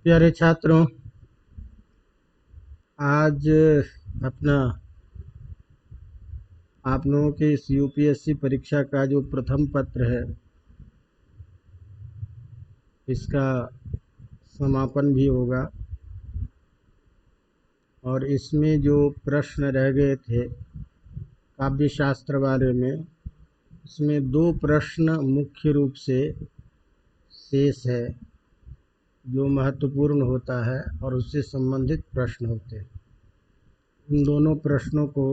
प्यारे छात्रों, आज अपना आप लोगों के इस यूपीएससी परीक्षा का जो प्रथम पत्र है, इसका समापन भी होगा। और इसमें जो प्रश्न रह गए थे काव्य शास्त्र वाले में, इसमें 2 प्रश्न मुख्य रूप से शेष है जो महत्वपूर्ण होता है और उससे संबंधित प्रश्न होते हैं। इन दोनों प्रश्नों को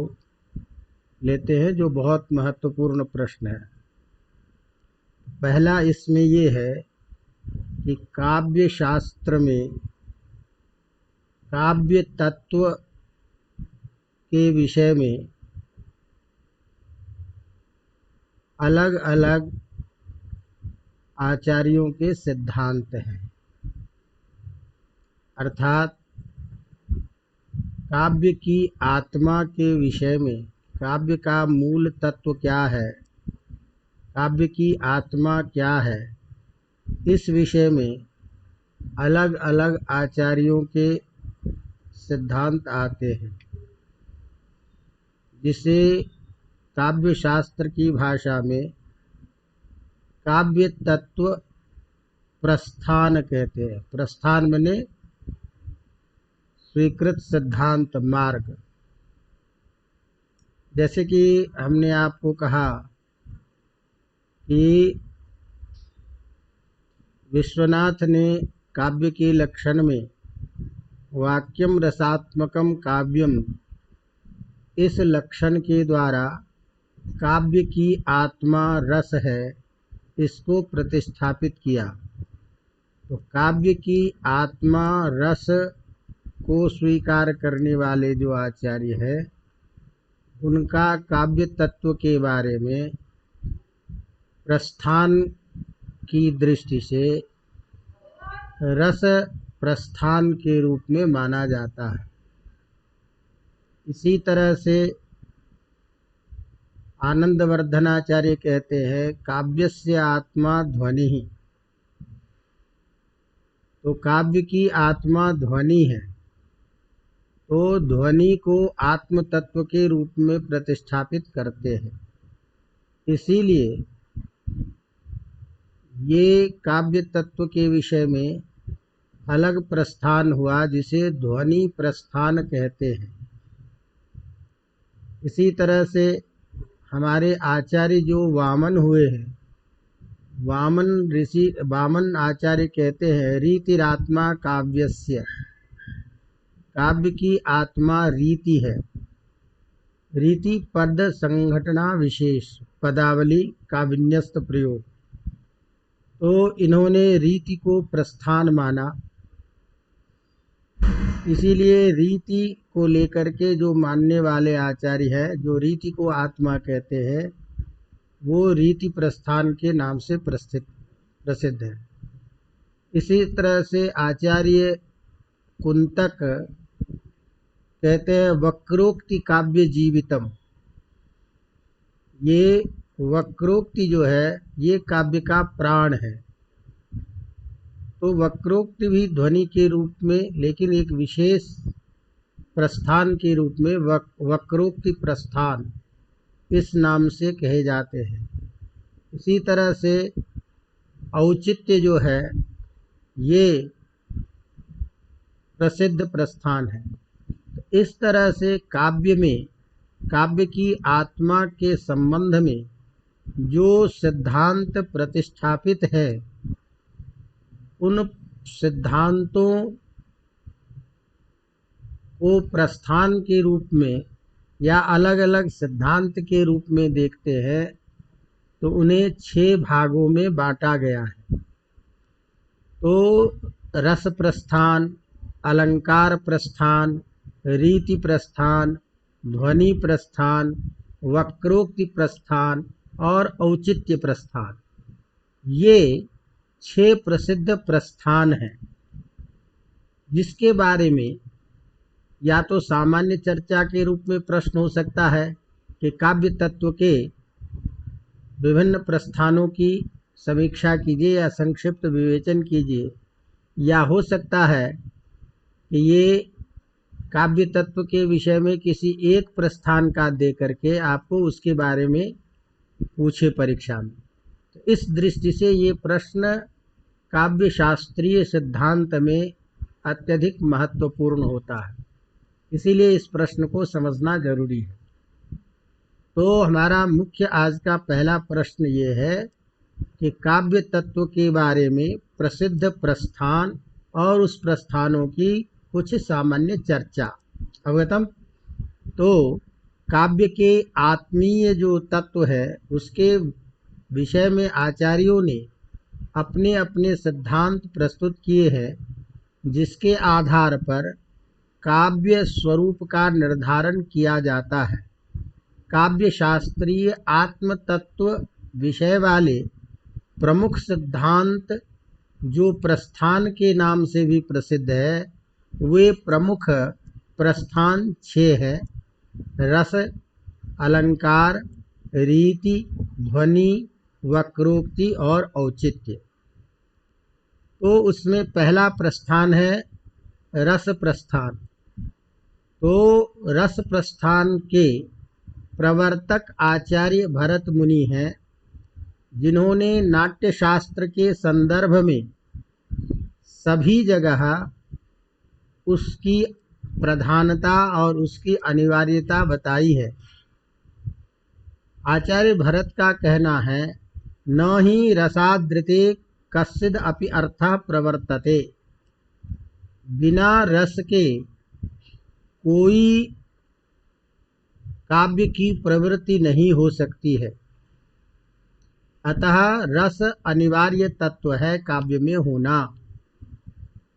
लेते हैं जो बहुत महत्वपूर्ण प्रश्न है। पहला इसमें ये है कि काव्य शास्त्र में काव्य तत्व के विषय में अलग अलग आचार्यों के सिद्धांत हैं। अर्थात काव्य की आत्मा के विषय में काव्य का मूल तत्व क्या है, काव्य की आत्मा क्या है, इस विषय में अलग अलग आचार्यों के सिद्धांत आते हैं, जिसे काव्य शास्त्र की भाषा में काव्य तत्व प्रस्थान कहते हैं। प्रस्थान माने स्वीकृत सिद्धांत मार्ग। जैसे कि हमने आपको कहा कि विश्वनाथ ने काव्य के लक्षण में वाक्यम रसात्मकम काव्यम, इस लक्षण के द्वारा काव्य की आत्मा रस है, इसको प्रतिस्थापित किया। तो काव्य की आत्मा रस को स्वीकार करने वाले जो आचार्य हैं, उनका काव्य तत्व के बारे में प्रस्थान की दृष्टि से रस प्रस्थान के रूप में माना जाता है। इसी तरह से आनंदवर्धनाचार्य कहते हैं काव्यस्य आत्मा ध्वनि ही। तो काव्य की आत्मा ध्वनि है, तो ध्वनि को आत्म तत्व के रूप में प्रतिष्ठापित करते हैं। इसीलिए ये काव्य तत्व के विषय में अलग प्रस्थान हुआ, जिसे ध्वनि प्रस्थान कहते हैं। इसी तरह से हमारे आचार्य जो वामन हुए हैं, वामन आचार्य कहते हैं रीतिरात्मा काव्यस्य, काव्य की आत्मा रीति है। रीति पद संघटना विशेष पदावली का विन्यस्त प्रयोग। तो इन्होंने रीति को प्रस्थान माना। इसीलिए रीति को लेकर के जो मानने वाले आचार्य हैं, जो रीति को आत्मा कहते हैं, वो रीति प्रस्थान के नाम से प्रसिद्ध है। इसी तरह से आचार्य कुंतक कहते हैं वक्रोक्ति काव्य जीवितम। ये वक्रोक्ति जो है, ये काव्य का प्राण है। तो वक्रोक्ति भी ध्वनि के रूप में, लेकिन एक विशेष प्रस्थान के रूप में वक्रोक्ति प्रस्थान इस नाम से कहे जाते हैं। इसी तरह से औचित्य जो है, ये प्रसिद्ध प्रस्थान है। तो इस तरह से काव्य में काव्य की आत्मा के संबंध में जो सिद्धांत प्रतिष्ठापित है, उन सिद्धांतों को प्रस्थान के रूप में या अलग अलग सिद्धांत के रूप में देखते हैं, तो उन्हें 6 भागों में बांटा गया है। तो रस प्रस्थान, अलंकार प्रस्थान, रीति प्रस्थान, ध्वनि प्रस्थान, वक्रोक्ति प्रस्थान और औचित्य प्रस्थान, ये 6 प्रसिद्ध प्रस्थान हैं, जिसके बारे में या तो सामान्य चर्चा के रूप में प्रश्न हो सकता है कि काव्य तत्व के विभिन्न प्रस्थानों की समीक्षा कीजिए या संक्षिप्त विवेचन कीजिए, या हो सकता है कि ये काव्य तत्व के विषय में किसी एक प्रस्थान का दे करके आपको उसके बारे में पूछे परीक्षा में। तो इस दृष्टि से ये प्रश्न काव्य शास्त्रीय सिद्धांत में अत्यधिक महत्वपूर्ण होता है, इसीलिए इस प्रश्न को समझना जरूरी है। तो हमारा मुख्य आज का पहला प्रश्न ये है कि काव्य तत्व के बारे में प्रसिद्ध प्रस्थान और उस प्रस्थानों की कुछ सामान्य चर्चा। अवगतम। तो काव्य के आत्मीय जो तत्व है उसके विषय में आचार्यों ने अपने अपने सिद्धांत प्रस्तुत किए हैं, जिसके आधार पर काव्य स्वरूप का निर्धारण किया जाता है। काव्य शास्त्रीय आत्म तत्व विषय वाले प्रमुख सिद्धांत जो प्रस्थान के नाम से भी प्रसिद्ध है, वे प्रमुख प्रस्थान 6 है: रस, अलंकार, रीति, ध्वनि, वक्रोक्ति और औचित्य। तो उसमें पहला प्रस्थान है रस प्रस्थान। तो रस प्रस्थान के प्रवर्तक आचार्य भरत मुनि हैं, जिन्होंने नाट्य शास्त्र के संदर्भ में सभी जगह उसकी प्रधानता और उसकी अनिवार्यता बताई है। आचार्य भरत का कहना है, न ही रसादृते कश्चिद् अपि अर्थः प्रवर्तते, बिना रस के कोई काव्य की प्रवृत्ति नहीं हो सकती है। अतः रस अनिवार्य तत्व है काव्य में होना।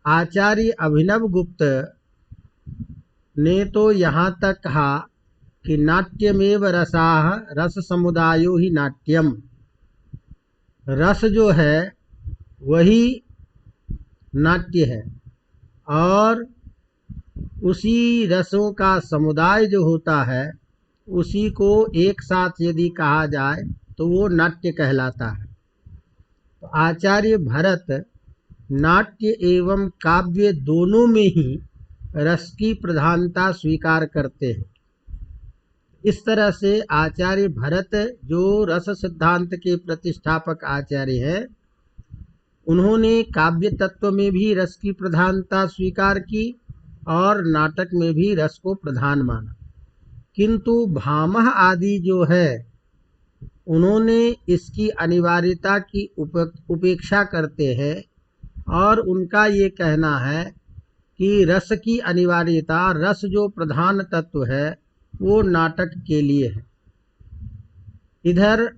आचार्य अभिनव गुप्त ने तो यहाँ तक कहा कि नाट्यमेव रसाः रस समुदायो ही नाट्यम। रस जो है वही नाट्य है, और उसी रसों का समुदाय जो होता है उसी को एक साथ यदि कहा जाए तो वो नाट्य कहलाता है। तो आचार्य भरत नाट्य एवं काव्य दोनों में ही रस की प्रधानता स्वीकार करते हैं। इस तरह से आचार्य भरत जो रस सिद्धांत के प्रतिष्ठापक आचार्य हैं, उन्होंने काव्य तत्व में भी रस की प्रधानता स्वीकार की और नाटक में भी रस को प्रधान माना। किंतु भामह आदि जो है उन्होंने इसकी अनिवार्यता की उपेक्षा करते हैं, और उनका ये कहना है कि रस की अनिवार्यता, रस जो प्रधान तत्व है वो नाटक के लिए है। इधर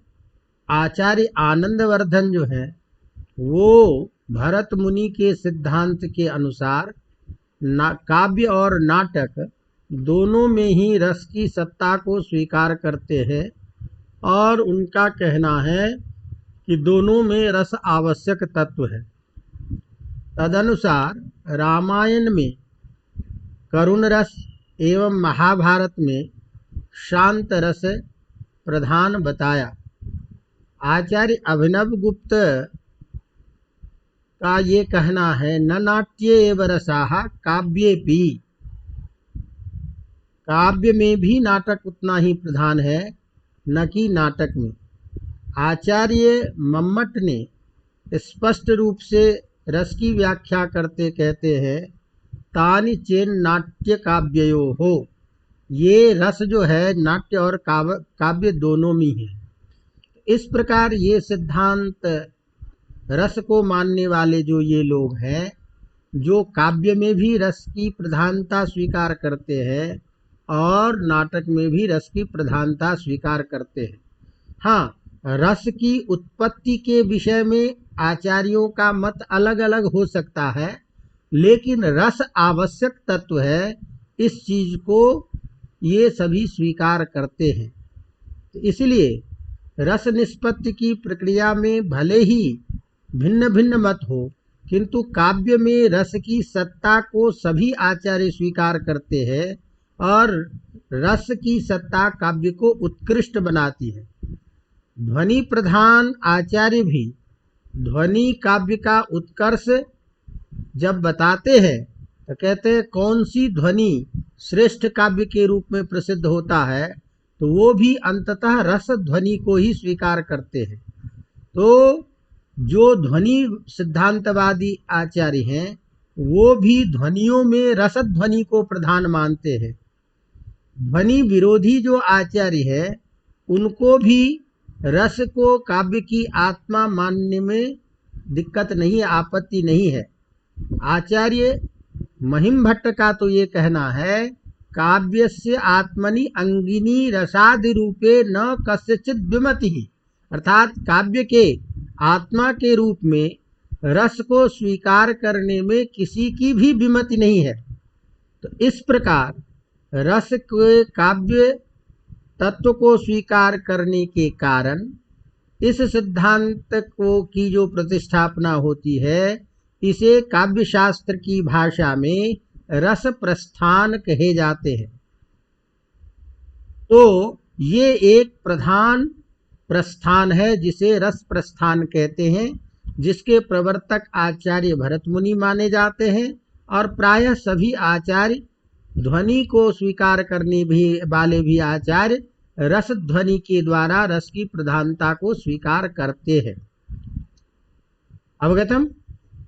आचार्य आनंदवर्धन जो है वो भरत मुनि के सिद्धांत के अनुसार काव्य और नाटक दोनों में ही रस की सत्ता को स्वीकार करते हैं, और उनका कहना है कि दोनों में रस आवश्यक तत्व है। तदनुसार रामायण में करुण रस एवं महाभारत में शांत रस प्रधान बताया। आचार्य अभिनव गुप्त का ये कहना है, न नाट्ये एव रसाः काव्येपि। काव्य में भी नाटक उतना ही प्रधान है, न कि नाटक में। आचार्य मम्मट ने स्पष्ट रूप से रस की व्याख्या करते कहते हैं, तानि चेन नाट्य काव्ययोः। ये रस जो है नाट्य और काव्य दोनों में है। इस प्रकार ये सिद्धांत रस को मानने वाले जो ये लोग हैं, जो काव्य में भी रस की प्रधानता स्वीकार करते हैं और नाटक में भी रस की प्रधानता स्वीकार करते हैं। हाँ, रस की उत्पत्ति के विषय में आचार्यों का मत अलग अलग हो सकता है, लेकिन रस आवश्यक तत्व है, इस चीज को ये सभी स्वीकार करते हैं। तो इसलिए रस निष्पत्ति की प्रक्रिया में भले ही भिन्न भिन्न मत हो, किंतु काव्य में रस की सत्ता को सभी आचार्य स्वीकार करते हैं, और रस की सत्ता काव्य को उत्कृष्ट बनाती है। ध्वनि प्रधान आचार्य भी ध्वनि काव्य का उत्कर्ष जब बताते हैं तो कहते हैं कौन सी ध्वनि श्रेष्ठ काव्य के रूप में प्रसिद्ध होता है, तो वो भी अंततः रस ध्वनि को ही स्वीकार करते हैं। तो जो ध्वनि सिद्धांतवादी आचार्य हैं वो भी ध्वनियों में रस ध्वनि को प्रधान मानते हैं। ध्वनि विरोधी जो आचार्य है उनको भी रस को काव्य की आत्मा मानने में दिक्कत नहीं, आपत्ति नहीं है। आचार्य महिम भट्ट का तो ये कहना है, काव्यस्य आत्मनि अंगिनी रसादि रूपे न कस्यचित् विमतिः, अर्थात काव्य के आत्मा के रूप में रस को स्वीकार करने में किसी की भी विमति नहीं है। तो इस प्रकार रस के काव्य तत्व को स्वीकार करने के कारण इस सिद्धांत को की जो प्रतिष्ठापना होती है, इसे काव्य शास्त्र की भाषा में रस प्रस्थान कहे जाते हैं। तो ये एक प्रधान प्रस्थान है जिसे रस प्रस्थान कहते हैं, जिसके प्रवर्तक आचार्य भरत मुनि माने जाते हैं और प्रायः सभी आचार्य, ध्वनि को स्वीकार करने वाले भी आचार्य रस ध्वनि के द्वारा रस की प्रधानता को स्वीकार करते हैं। अवगतम?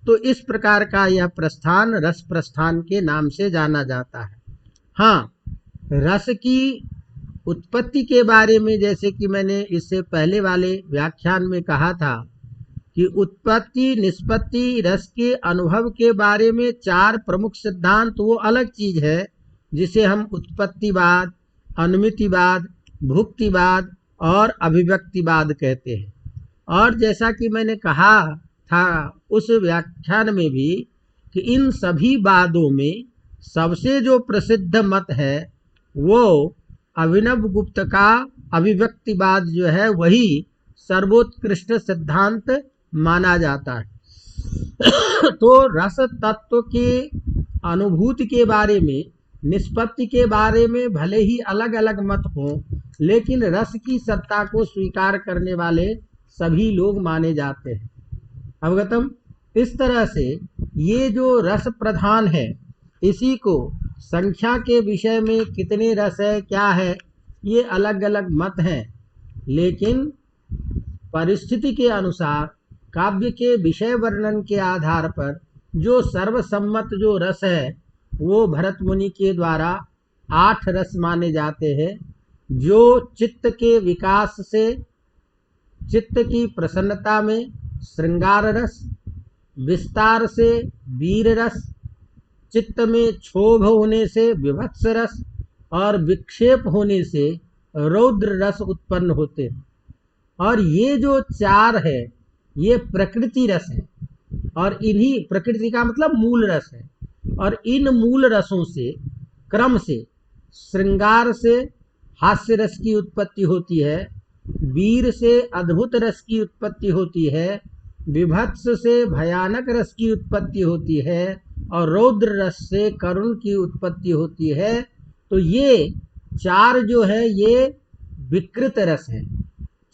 तो इस प्रकार का यह प्रस्थान रस प्रस्थान के नाम से जाना जाता है। हाँ, रस की उत्पत्ति के बारे में जैसे कि मैंने इससे पहले वाले व्याख्यान में कहा था कि उत्पत्ति निष्पत्ति रस के अनुभव के बारे में चार प्रमुख सिद्धांत, वो अलग चीज है जिसे हम उत्पत्तिवाद, अनुमितिवाद, भुक्तिवाद और अभिव्यक्तिवाद कहते हैं। और जैसा कि मैंने कहा था उस व्याख्यान में भी कि इन सभी वादों में सबसे जो प्रसिद्ध मत है वो अभिनव गुप्त का अभिव्यक्तिवाद जो है वही सर्वोत्कृष्ट सिद्धांत माना जाता है। तो रस तत्व के अनुभूति के बारे में, निष्पत्ति के बारे में भले ही अलग अलग मत हों, लेकिन रस की सत्ता को स्वीकार करने वाले सभी लोग माने जाते हैं। अवगतम? इस तरह से ये जो रस प्रधान है, इसी को संख्या के विषय में कितने रस है, क्या है, ये अलग अलग मत हैं, लेकिन परिस्थिति के अनुसार काव्य के विषय वर्णन के आधार पर जो सर्वसम्मत जो रस है वो भरत मुनि के द्वारा 8 रस माने जाते हैं, जो चित्त के विकास से, चित्त की प्रसन्नता में श्रृंगार रस, विस्तार से वीर रस, चित्त में क्षोभ होने से विभत्स रस और विक्षेप होने से रौद्र रस उत्पन्न होते हैं। और ये जो चार है ये प्रकृति रस है, और इन्हीं, प्रकृति का मतलब मूल रस है, और इन मूल रसों से क्रम से श्रृंगार से हास्य रस की उत्पत्ति होती है, वीर से अद्भुत रस की उत्पत्ति होती है, विभत्स से भयानक रस की उत्पत्ति होती है, और रौद्र रस से करुण की उत्पत्ति होती है। तो ये चार जो है ये विकृत रस है।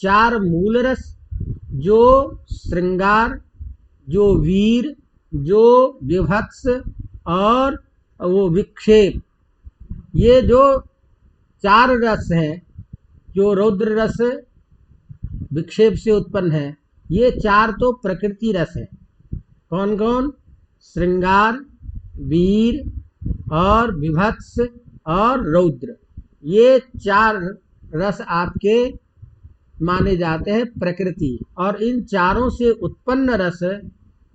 चार मूल रस, जो श्रृंगार, जो वीर, जो विभत्स और वो विक्षेप, ये जो चार रस हैं, जो रौद्र रस विक्षेप से उत्पन्न है, ये चार तो प्रकृति रस है। कौन कौन? श्रृंगार, वीर और विभत्स और रौद्र, ये चार रस आपके माने जाते हैं प्रकृति। और इन चारों से उत्पन्न रस,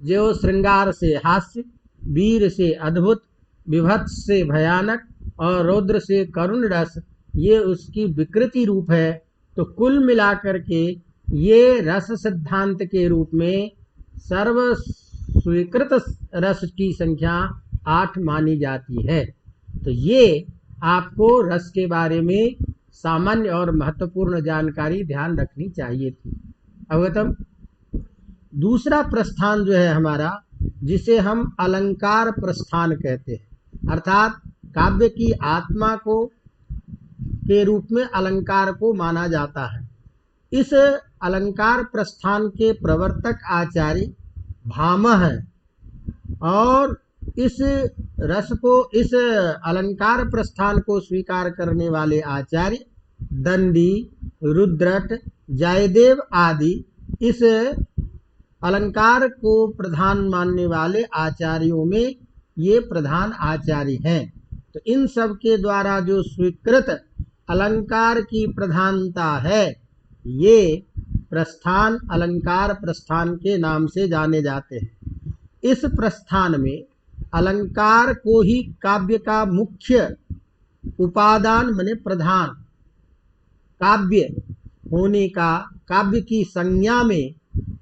जो श्रृंगार से हास्य, वीर से अद्भुत, विभत्स से भयानक और रौद्र से करुण रस, ये उसकी विकृति रूप है। तो कुल मिलाकर के ये रस सिद्धांत के रूप में सर्व स्वीकृत रस की संख्या 8 मानी जाती है। तो ये आपको रस के बारे में सामान्य और महत्वपूर्ण जानकारी ध्यान रखनी चाहिए थी। अवगतम? दूसरा प्रस्थान जो है हमारा, जिसे हम अलंकार प्रस्थान कहते हैं, अर्थात काव्य की आत्मा को के रूप में अलंकार को माना जाता है। इस अलंकार प्रस्थान के प्रवर्तक आचार्य भामह हैं, और इस रस को, इस अलंकार प्रस्थान को स्वीकार करने वाले आचार्य दंडी, रुद्रट, जयदेव आदि इस अलंकार को प्रधान मानने वाले आचार्यों में ये प्रधान आचार्य हैं। तो इन सब के द्वारा जो स्वीकृत अलंकार की प्रधानता है, ये प्रस्थान अलंकार प्रस्थान के नाम से जाने जाते हैं। इस प्रस्थान में अलंकार को ही काव्य का मुख्य उपादान माने प्रधान, काव्य होने का, काव्य की संज्ञा में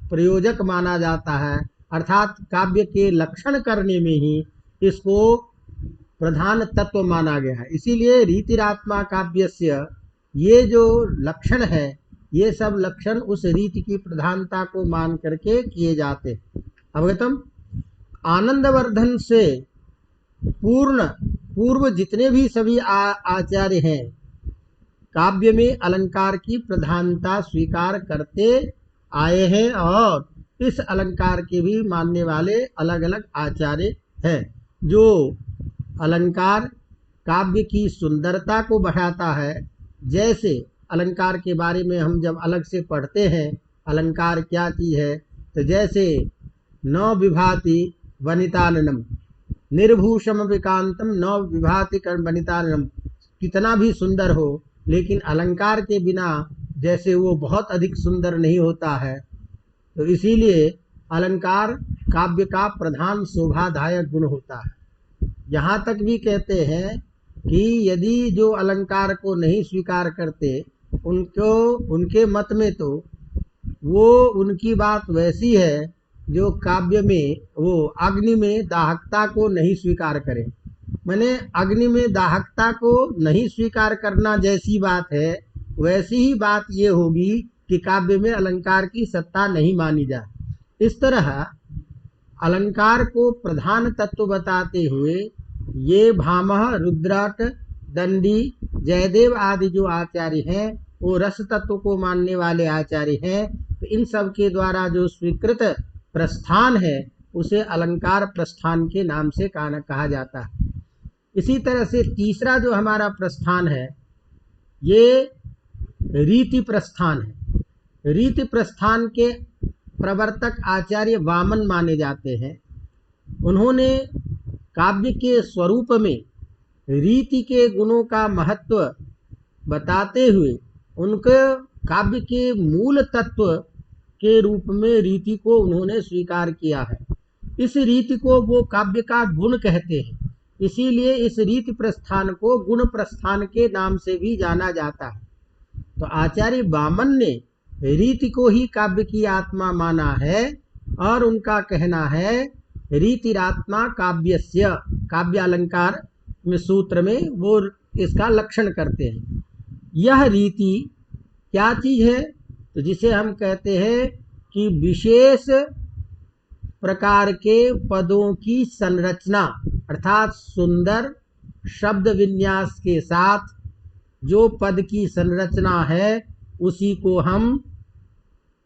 प्रयोजक माना जाता है, अर्थात काव्य के लक्षण करने में ही इसको प्रधान तत्व माना गया है। इसीलिए रीतिरात्मा काव्यस्य ये जो लक्षण है, ये सब लक्षण उस रीति की प्रधानता को मान करके किए जाते हैं। अवगतम। आनंदवर्धन से पूर्व जितने भी सभी आचार्य हैं, काव्य में अलंकार की प्रधानता स्वीकार करते आए हैं और इस अलंकार के भी मानने वाले अलग अलग आचार्य हैं। जो अलंकार काव्य की सुंदरता को बढ़ाता है, जैसे अलंकार के बारे में हम जब अलग से पढ़ते हैं, अलंकार क्या चीज़ है, तो जैसे न विभाति वनिताननम निर्भूषम विकांतम न विभाति वनिताननम, कितना भी सुंदर हो लेकिन अलंकार के बिना जैसे वो बहुत अधिक सुंदर नहीं होता है। तो इसीलिए अलंकार काव्य का प्रधान शोभादायक गुण होता है। यहाँ तक भी कहते हैं कि यदि जो अलंकार को नहीं स्वीकार करते, उनके मत में तो वो उनकी बात वैसी है जो काव्य में वो अग्नि में दाहकता को नहीं स्वीकार करें। मैंने अग्नि में दाहकता को नहीं स्वीकार करना जैसी बात है, वैसी ही बात ये होगी कि काव्य में अलंकार की सत्ता नहीं मानी जाए। इस तरह अलंकार को प्रधान तत्व बताते हुए ये भामह, रुद्रट, दंडी, जयदेव आदि जो आचार्य हैं वो रस तत्व को मानने वाले आचार्य हैं। तो इन सब के द्वारा जो स्वीकृत प्रस्थान है उसे अलंकार प्रस्थान के नाम से कहा जाता है। इसी तरह से तीसरा जो हमारा प्रस्थान है ये रीति प्रस्थान है। रीति प्रस्थान के प्रवर्तक आचार्य वामन माने जाते हैं। उन्होंने काव्य के स्वरूप में रीति के गुणों का महत्व बताते हुए उनके काव्य के मूल तत्व के रूप में रीति को उन्होंने स्वीकार किया है। इस रीति को वो काव्य का गुण कहते हैं, इसीलिए इस रीति प्रस्थान को गुण प्रस्थान के नाम से भी जाना जाता है। तो आचार्य वामन ने रीति को ही काव्य की आत्मा माना है और उनका कहना है रीतिरात्मा काव्यस्य, काव्य अलंकार में सूत्र में वो इसका लक्षण करते हैं। यह रीति क्या चीज है, तो जिसे हम कहते हैं कि विशेष प्रकार के पदों की संरचना, अर्थात सुंदर शब्द विन्यास के साथ जो पद की संरचना है उसी को हम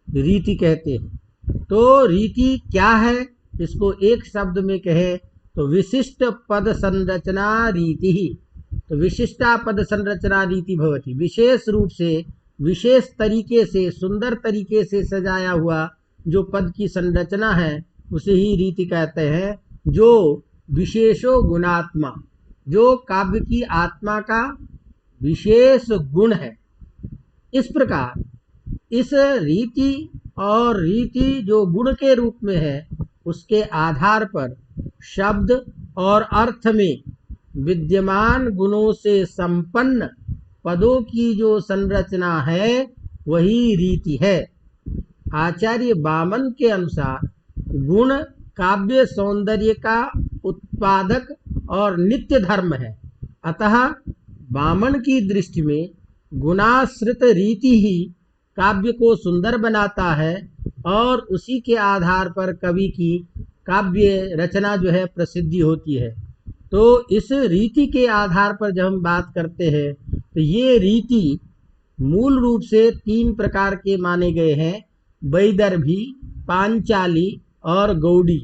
रीति कहते हैं। तो रीति क्या है, इसको एक शब्द में कहे तो विशिष्ट पद संरचना रीति ही। तो विशिष्टा पद संरचना रीति भवति, विशेष रूप से विशेष तरीके से सुंदर तरीके से सजाया हुआ जो पद की संरचना है उसे ही रीति कहते हैं। जो विशेषो गुणात्मा, जो काव्य की आत्मा का विशेष गुण है। इस प्रकार इस रीति और रीति जो गुण के रूप में है उसके आधार पर शब्द और अर्थ में विद्यमान गुणों से संपन्न पदों की जो संरचना है वही रीति है। आचार्य वामन के अनुसार गुण काव्य सौंदर्य का उत्पादक और नित्य धर्म है। अतः वामन की दृष्टि में गुणाश्रित रीति ही काव्य को सुंदर बनाता है और उसी के आधार पर कवि की काव्य रचना जो है प्रसिद्धि होती है। तो इस रीति के आधार पर जब हम बात करते हैं तो ये रीति मूल रूप से 3 प्रकार के माने गए हैं, वैदर्भी, पांचाली और गौड़ी।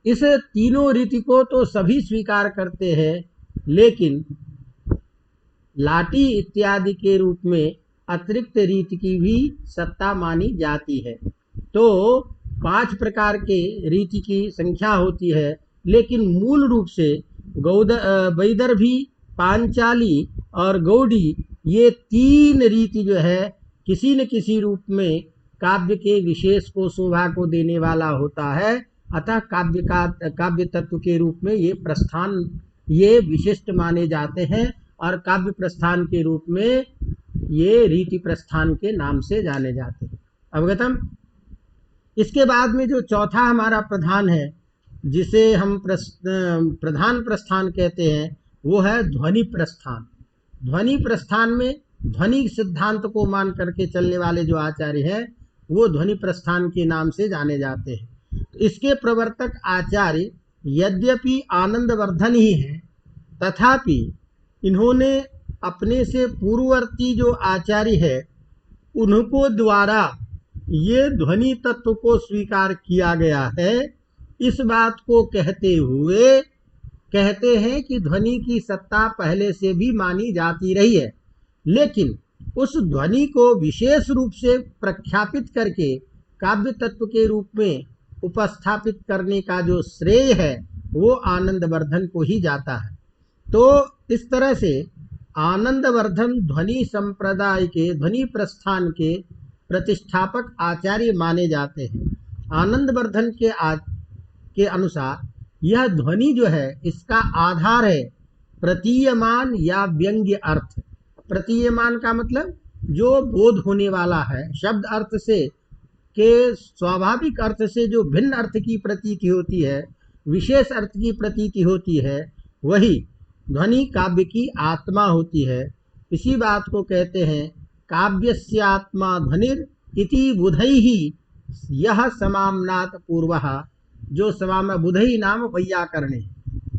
इस तीनों रीति को तो सभी स्वीकार करते हैं, लेकिन लाठी इत्यादि के रूप में अतिरिक्त रीति की भी सत्ता मानी जाती है। तो 5 प्रकार के रीति की संख्या होती है, लेकिन मूल रूप से वैदर्भी, पांचाली और गौड़ी, ये 3 रीति जो है किसी न किसी रूप में काव्य के विशेष को शोभा को देने वाला होता है। अतः काव्य तत्व के रूप में ये विशिष्ट माने जाते हैं और काव्य प्रस्थान के रूप में ये रीति प्रस्थान के नाम से जाने जाते हैं। अवगतम। इसके बाद में जो चौथा हमारा प्रधान है, जिसे हम प्रधान प्रस्थान कहते हैं, वो है ध्वनि प्रस्थान। ध्वनि प्रस्थान में ध्वनि सिद्धांत को मान करके चलने वाले जो आचार्य हैं, वो ध्वनि प्रस्थान के नाम से जाने जाते हैं। इसके प्रवर्तक आचार्य यद्यपि आनंदवर्धन ही हैं, तथापि इन्होंने अपने से पूर्ववर्ती जो आचार्य है, उनको द्वारा ये ध्वनि तत्व को स्वीकार किया गया है। इस बात को कहते हुए कहते हैं कि ध्वनि की सत्ता पहले से भी मानी जाती रही है, लेकिन उस ध्वनि को विशेष रूप से प्रख्यापित करके काव्य तत्व के रूप में उपस्थापित करने का जो श्रेय है, वो आनंदवर्धन को ही जाता है। तो इस तरह से आनंदवर्धन ध्वनि संप्रदाय के ध्वनि प्रस्थान के प्रतिष्ठापक आचार्य माने जाते हैं। आनंदवर्धन के अनुसार यह ध्वनि जो है, इसका आधार है प्रतीयमान या व्यंग्य अर्थ। प्रतीयमान का मतलब जो बोध होने वाला है, शब्द अर्थ से के स्वाभाविक अर्थ से जो भिन्न अर्थ की प्रतीति होती है, विशेष अर्थ की प्रतीति होती है, वही ध्वनि काव्य की आत्मा होती है। इसी बात को कहते हैं काव्यस्यात्मा ध्वनिर इति बुधैहि यह समाम्नात पूर्वः। जो समाम बुधई नाम वैयाकरण है।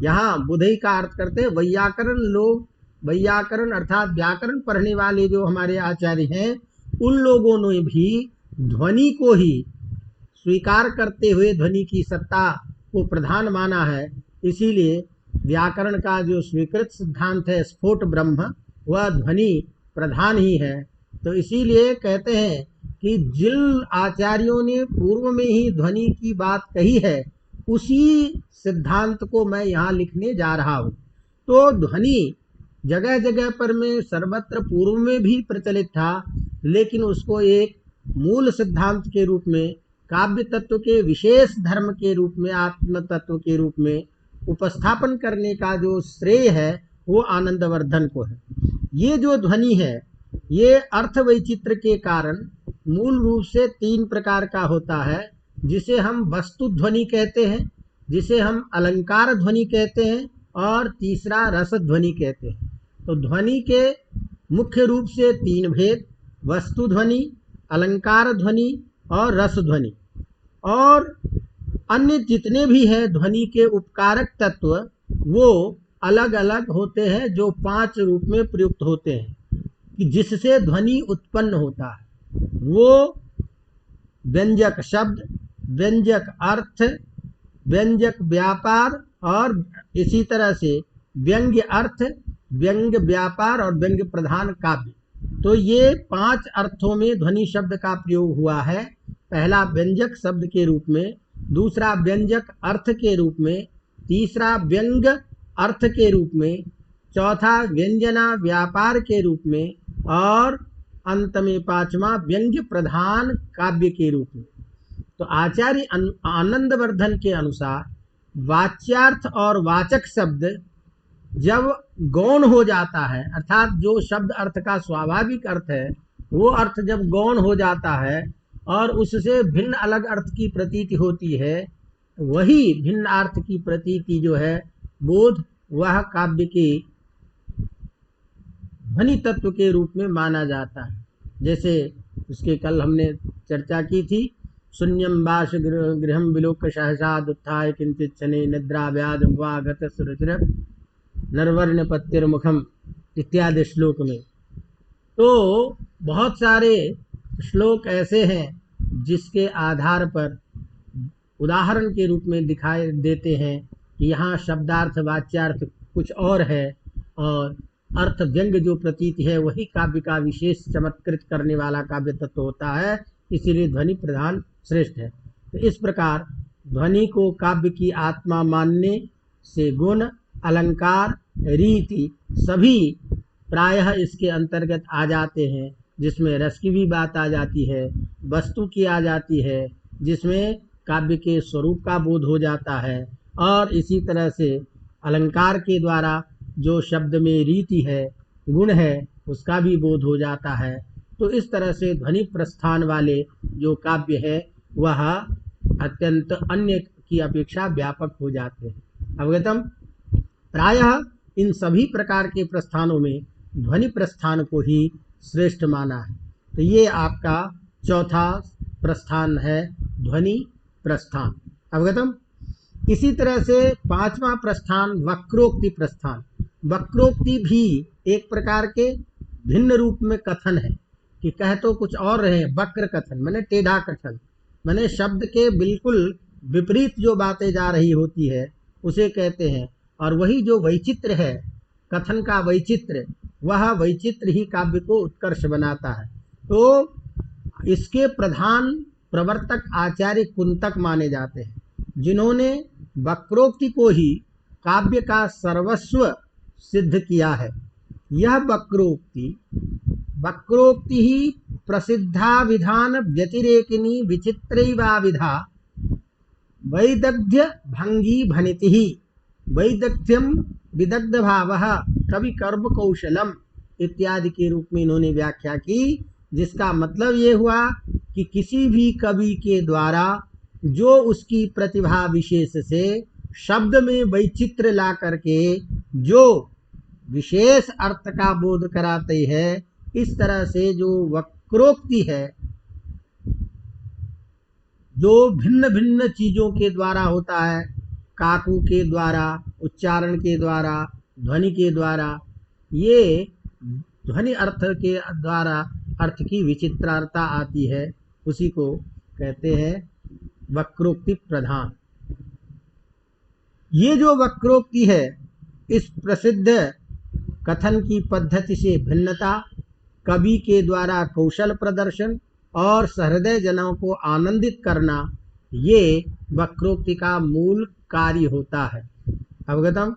यहाँ बुधई का अर्थ करते हैं वैयाकरण लोग। वैयाकरण अर्थात व्याकरण पढ़ने वाले जो हमारे आचार्य हैं, उन लोगों ने भी ध्वनि को ही स्वीकार करते हुए ध्वनि की सत्ता को प्रधान माना है। इसीलिए व्याकरण का जो स्वीकृत सिद्धांत है स्फोट ब्रह्म, वह ध्वनि प्रधान ही है। तो इसीलिए कहते हैं कि जिन आचार्यों ने पूर्व में ही ध्वनि की बात कही है, उसी सिद्धांत को मैं यहाँ लिखने जा रहा हूँ। तो ध्वनि जगह जगह पर में सर्वत्र पूर्व में भी प्रचलित था, लेकिन उसको एक मूल सिद्धांत के रूप में, काव्य तत्व के विशेष धर्म के रूप में, आत्म तत्व के रूप में उपस्थापन करने का जो श्रेय है, वो आनंदवर्धन को है। ये जो ध्वनि है, ये अर्थ वैचित्र के कारण मूल रूप से 3 प्रकार का होता है, जिसे हम वस्तु ध्वनि कहते हैं, जिसे हम अलंकार ध्वनि कहते हैं, और तीसरा रस ध्वनि कहते हैं। तो ध्वनि के मुख्य रूप से 3 भेद, वस्तु ध्वनि, अलंकार ध्वनि और रस ध्वनि। और अन्य जितने भी हैं ध्वनि के उपकारक तत्व, वो अलग अलग होते हैं, जो 5 रूप में प्रयुक्त होते हैं कि जिससे ध्वनि उत्पन्न होता है। वो व्यंजक शब्द, व्यंजक अर्थ, व्यंजक व्यापार और इसी तरह से व्यंग्य अर्थ, व्यंग्य व्यापार और व्यंग्य प्रधान काव्य। तो ये 5 अर्थों में ध्वनि शब्द का प्रयोग हुआ है। पहला व्यंजक शब्द के रूप में, दूसरा व्यंजक अर्थ के रूप में, तीसरा व्यंग्य अर्थ के रूप में, चौथा व्यंजना व्यापार के रूप में, और अंत में 5वां व्यंग्य प्रधान काव्य के रूप में। तो आचार्य आनंदवर्धन के अनुसार वाच्यार्थ और वाचक शब्द जब गौण हो जाता है, अर्थात जो शब्द अर्थ का स्वाभाविक अर्थ है, वो अर्थ जब गौण हो जाता है और उससे भिन्न अलग अर्थ की प्रतीति होती है, वही भिन्न अर्थ की प्रतीति जो है बोध, वह काव्य के ध्वनि तत्व के रूप में माना जाता है। जैसे उसके कल हमने चर्चा की थी, शून्यम वाश गृहम विलोक सहसा दुत्थाय किंचित शनि निद्रा व्याज वा गत सुरचिर नरवर्ण पत्तिर मुखम इत्यादि श्लोक में। तो बहुत सारे श्लोक ऐसे हैं जिसके आधार पर उदाहरण के रूप में दिखाई देते हैं कि यहाँ शब्दार्थ वाच्यार्थ कुछ और है और अर्थ व्यंग जो प्रतीत है वही काव्य का विशेष चमत्कृत करने वाला काव्य तत्व होता है, इसीलिए ध्वनि प्रधान श्रेष्ठ है। तो इस प्रकार ध्वनि को काव्य की आत्मा मानने से गुण, अलंकार, रीति सभी प्रायः इसके अंतर्गत आ जाते हैं, जिसमें रस की भी बात आ जाती है, वस्तु की आ जाती है, जिसमें काव्य के स्वरूप का बोध हो जाता है, और इसी तरह से अलंकार के द्वारा जो शब्द में रीति है, गुण है, उसका भी बोध हो जाता है। तो इस तरह से ध्वनि प्रस्थान वाले जो काव्य है वह अत्यंत अन्य की अपेक्षा व्यापक हो जाते हैं। अवगतम। प्रायः इन सभी प्रकार के प्रस्थानों में ध्वनि प्रस्थान को ही श्रेष्ठ माना है। तो ये आपका चौथा प्रस्थान है, ध्वनि प्रस्थान। अवगतम। इसी तरह से पांचवा प्रस्थान वक्रोक्ति प्रस्थान। वक्रोक्ति भी एक प्रकार के भिन्न रूप में कथन है कि कह तो कुछ और रहे, वक्र कथन माने टेढ़ा कथन, माने शब्द के बिल्कुल विपरीत जो बातें जा रही होती है उसे कहते हैं। और वही जो वैचित्र है, कथन का वैचित्र, वह वैचित्र ही काव्य को उत्कर्ष बनाता है। तो इसके प्रधान प्रवर्तक आचार्य कुंतक माने जाते हैं, जिन्होंने वक्रोक्ति को ही काव्य का सर्वस्व सिद्ध किया है। यह वक्रोक्ति ही प्रसिद्धा विधान व्यतिरेकिनी विचित्रैवाविधा वैदग्ध्य भंगी भनिति ही वैदग्ध्यम विदग्ध भावः कवि कर्म कौशलम इत्यादि के रूप में इन्होंने व्याख्या की, जिसका मतलब ये हुआ कि किसी भी कवि के द्वारा जो उसकी प्रतिभा विशेष से शब्द में वैचित्र ला करके जो विशेष अर्थ का बोध कराते हैं, इस तरह से जो वक्रोक्ति है, जो भिन्न भिन्न चीजों के द्वारा होता है, काकू के द्वारा, उच्चारण के द्वारा, ध्वनि के द्वारा, ये ध्वनि अर्थ के द्वारा अर्थ की विचित्रता आती है, उसी को कहते हैं वक्रोक्ति प्रधान। ये जो वक्रोक्ति है, इस प्रसिद्ध कथन की पद्धति से भिन्नता, कवि के द्वारा कौशल प्रदर्शन और सहृदय जनों को आनंदित करना, ये वक्रोक्ति का मूल कार्य होता है। अवगतम।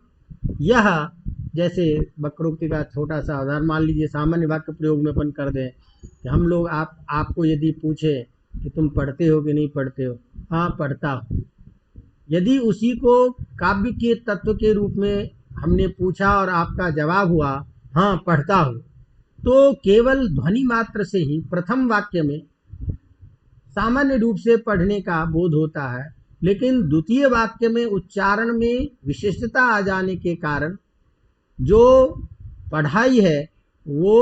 यह जैसे वक्रोक्ति का छोटा सा उदाहरण मान लीजिए, सामान्य वाक्य प्रयोग में अपन कर दें कि हम लोग आपको यदि पूछे कि तुम पढ़ते हो कि नहीं पढ़ते हो, हाँ पढ़ता हूँ, यदि उसी को काव्य के तत्व के रूप में हमने पूछा और आपका जवाब हुआ हाँ पढ़ता हूँ, तो केवल ध्वनि मात्र से ही प्रथम वाक्य में सामान्य रूप से पढ़ने का बोध होता है, लेकिन द्वितीय वाक्य में उच्चारण में विशिष्टता आ जाने के कारण जो पढ़ाई है वो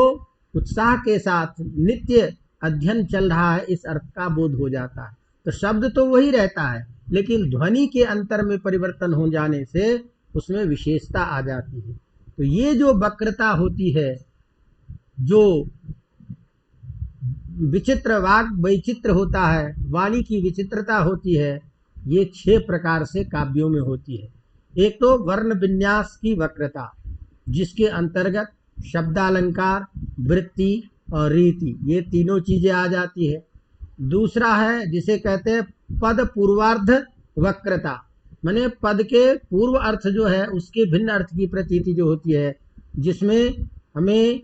उत्साह के साथ नित्य अध्ययन चल रहा है, इस अर्थ का बोध हो जाता है। तो शब्द तो वही रहता है, लेकिन ध्वनि के अंतर में परिवर्तन हो जाने से उसमें विशेषता आ जाती है। तो ये जो वक्रता होती है, जो विचित्र वाक वैचित्र होता है, वाणी की विचित्रता होती है, ये 6 प्रकार से काव्यों में होती है। एक तो वर्ण विन्यास की वक्रता, जिसके अंतर्गत शब्दालंकार, वृत्ति और रीति, ये तीनों चीजें आ जाती है। दूसरा है जिसे कहते हैं पद पूर्वार्ध वक्रता, माने पद के पूर्व अर्थ जो है उसके भिन्न अर्थ की प्रतीति जो होती है, जिसमें हमें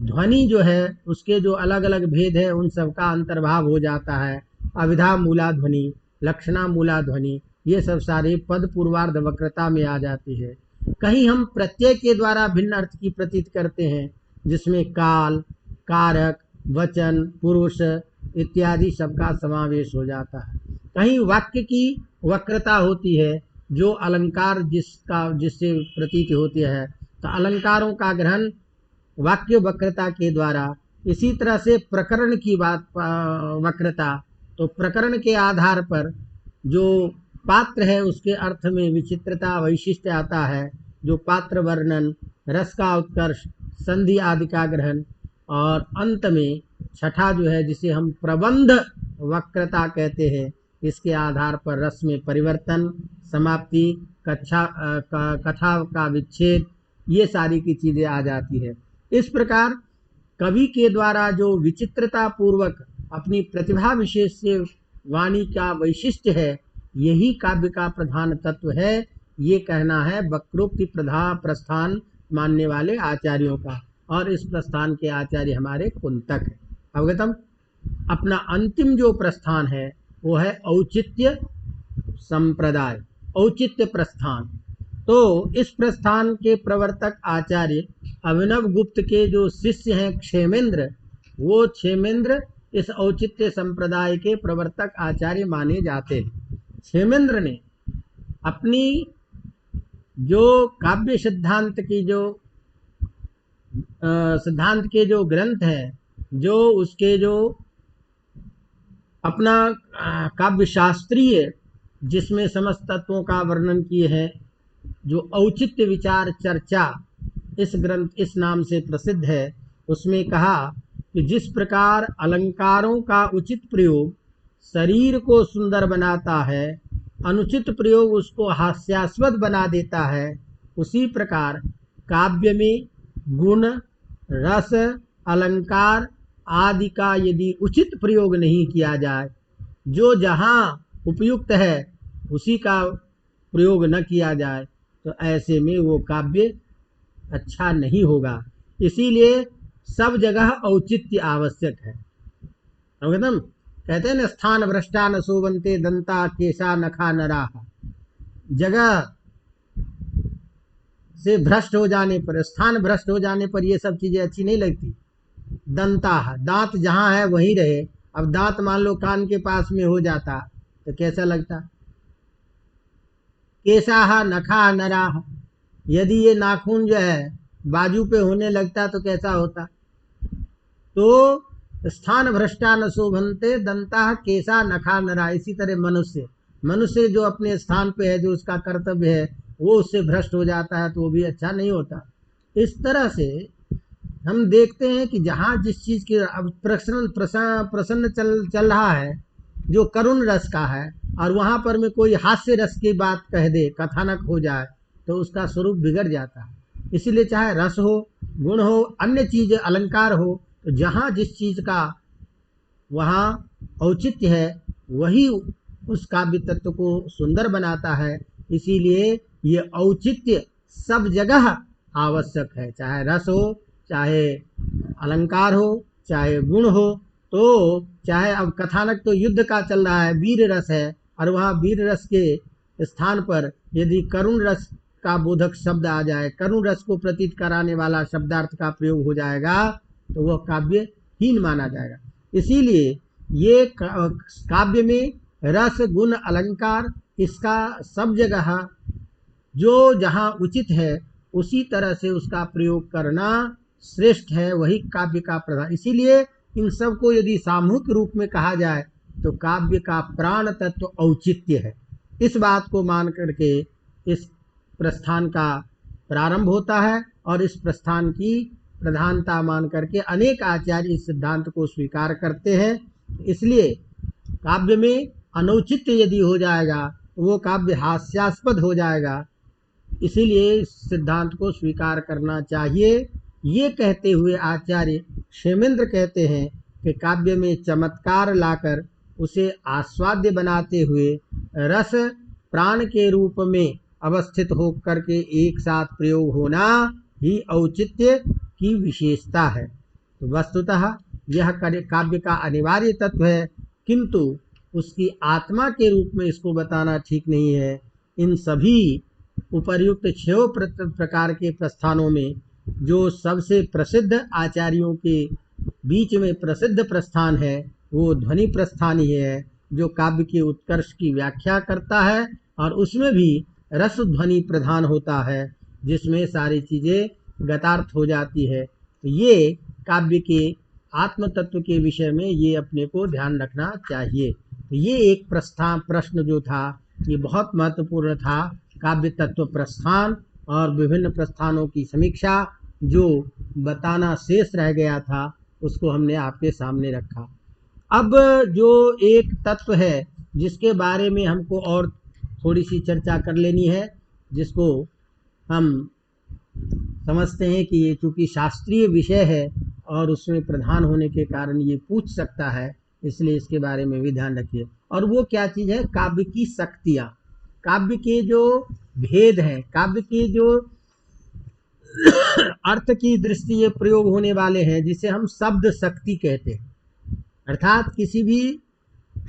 ध्वनि जो है उसके जो अलग अलग भेद है उन सब का अंतर्भाव हो जाता है। अविधा मूला ध्वनि, लक्षणा मूला ध्वनि, ये सब सारे पद पूर्वार्ध वक्रता में आ जाती है। कहीं हम प्रत्यय के द्वारा भिन्न अर्थ की प्रतीत करते हैं, जिसमें काल, कारक, वचन, पुरुष इत्यादि सबका समावेश हो जाता है। कहीं वाक्य की वक्रता होती है, जो अलंकार जिससे प्रतीत होती है, तो अलंकारों का ग्रहण वाक्य वक्रता के द्वारा। इसी तरह से प्रकरण की बात वक्रता, तो प्रकरण के आधार पर जो पात्र है उसके अर्थ में विचित्रता वैशिष्ट्य आता है, जो पात्र वर्णन, रस का उत्कर्ष, संधि आदि का ग्रहण, और अंत में छठा जो है जिसे हम प्रबंध वक्रता कहते हैं, इसके आधार पर रस में परिवर्तन, समाप्ति, कथा का विच्छेद, ये सारी की चीजें आ जाती है। इस प्रकार कवि के द्वारा जो विचित्रता पूर्वक अपनी प्रतिभा विशेष से वाणी का वैशिष्ट्य है, यही काव्य का प्रधान तत्व है, ये कहना है वक्रोक्ति प्रस्थान मानने वाले आचार्यों का। और इस प्रस्थान के आचार्य हमारे कुंतक है। अवगतम। अपना अंतिम जो प्रस्थान है वो है औचित्य संप्रदाय, औचित्य प्रस्थान। तो इस प्रस्थान के प्रवर्तक आचार्य अभिनव गुप्त के जो शिष्य हैं क्षेमेंद्र, वो क्षेमेंद्र इस औचित्य संप्रदाय के प्रवर्तक आचार्य माने जाते हैं। क्षेमेंद्र ने अपनी जो काव्य सिद्धांत की जो सिद्धांत के जो ग्रंथ हैं, जो उसके जो अपना काव्य शास्त्रीय जिसमें समस्त तत्वों का वर्णन किए हैं, जो औचित्य विचार चर्चा इस ग्रंथ इस नाम से प्रसिद्ध है, उसमें कहा कि जिस प्रकार अलंकारों का उचित प्रयोग शरीर को सुंदर बनाता है, अनुचित प्रयोग उसको हास्यास्पद बना देता है, उसी प्रकार काव्य में गुण, रस, अलंकार आदि का यदि उचित प्रयोग नहीं किया जाए, जो जहाँ उपयुक्त है उसी का प्रयोग न किया जाए, तो ऐसे में वो काव्य अच्छा नहीं होगा। इसीलिए सब जगह औचित्य आवश्यक है। समझे? कहते हैं न, स्थान भ्रष्टा न शोभन्ते दंता केशा नखा नराहा। जगह से भ्रष्ट हो जाने पर, स्थान भ्रष्ट हो जाने पर ये सब चीजें अच्छी नहीं लगती। दंता, दांत जहाँ है वहीं रहे। अब दांत मान लो कान के पास में हो जाता तो कैसा लगता। केशाहा नखा नराहा, यदि ये नाखून जो है बाजू पे होने लगता तो कैसा होता। तो स्थान भ्रष्टा न शोभन्ते दंता केशा नखा नरा। इसी तरह मनुष्य जो अपने स्थान पे है, जो उसका कर्तव्य है, वो उससे भ्रष्ट हो जाता है तो वो भी अच्छा नहीं होता। इस तरह से हम देखते हैं कि जहाँ जिस चीज की अब प्रसन्न चल रहा है जो करुण रस का है, और वहां पर में कोई हास्य रस की बात कह दे, कथानक हो जाए, तो उसका स्वरूप बिगड़ जाता है। इसीलिए चाहे रस हो, गुण हो, अन्य चीज अलंकार हो, तो जहाँ जिस चीज का वहाँ औचित्य है, वही उस काव्य तत्व को सुंदर बनाता है। इसीलिए ये औचित्य सब जगह आवश्यक है, चाहे रस हो, चाहे अलंकार हो, चाहे गुण हो। तो चाहे अब कथानक तो युद्ध का चल रहा है, वीर रस है, और वहाँ वीर रस के स्थान पर यदि करुण रस का बोधक शब्द आ जाए, करुण रस को प्रतीत कराने वाला शब्दार्थ का प्रयोग हो जाएगा, तो वह काव्यहीन माना जाएगा। इसीलिए ये काव्य में रस, गुण, अलंकार, इसका सब जगह जो जहाँ उचित है उसी तरह से उसका प्रयोग करना श्रेष्ठ है, वही काव्य का प्रधान। इसीलिए इन सब को यदि सामूहिक रूप में कहा जाए तो काव्य का प्राण तत्व औचित्य है। इस बात को मान करके इस प्रस्थान का प्रारंभ होता है, और इस प्रस्थान की प्रधानता मान करके अनेक आचार्य इस सिद्धांत को स्वीकार करते हैं। इसलिए काव्य में अनौचित्य यदि हो जाएगा तो वो काव्य हास्यास्पद हो जाएगा। इसीलिए इस सिद्धांत को स्वीकार करना चाहिए। ये कहते हुए आचार्य क्षेमेंद्र कहते हैं कि काव्य में चमत्कार लाकर उसे आस्वाद्य बनाते हुए रस प्राण के रूप में अवस्थित होकर के एक साथ प्रयोग होना ही औचित्य की विशेषता है। तो वस्तुतः यह काव्य का अनिवार्य तत्व है, किंतु उसकी आत्मा के रूप में इसको बताना ठीक नहीं है। इन सभी उपर्युक्त 6 प्रकार के प्रस्थानों में जो सबसे प्रसिद्ध आचार्यों के बीच में प्रसिद्ध प्रस्थान है वो ध्वनि प्रस्थान ही है, जो काव्य के उत्कर्ष की व्याख्या करता है, और उसमें भी रस ध्वनि प्रधान होता है, जिसमें सारी चीजें गतार्थ हो जाती है। तो ये काव्य के आत्म तत्व के विषय में ये अपने को ध्यान रखना चाहिए। तो ये एक प्रश्न जो था ये बहुत महत्वपूर्ण था, काव्य तत्व प्रस्थान और विभिन्न प्रस्थानों की समीक्षा जो बताना शेष रह गया था, उसको हमने आपके सामने रखा। अब जो एक तत्व है जिसके बारे में हमको और थोड़ी सी चर्चा कर लेनी है, जिसको हम समझते हैं कि ये चूँकि शास्त्रीय विषय है और उसमें प्रधान होने के कारण ये पूछ सकता है, इसलिए इसके बारे में भी ध्यान रखिए। और वो क्या चीज़ है? काव्य की शक्तियाँ, काव्य के जो भेद हैं, काव्य के जो अर्थ की दृष्टि ये प्रयोग होने वाले हैं, जिसे हम शब्द शक्ति कहते हैं। अर्थात किसी भी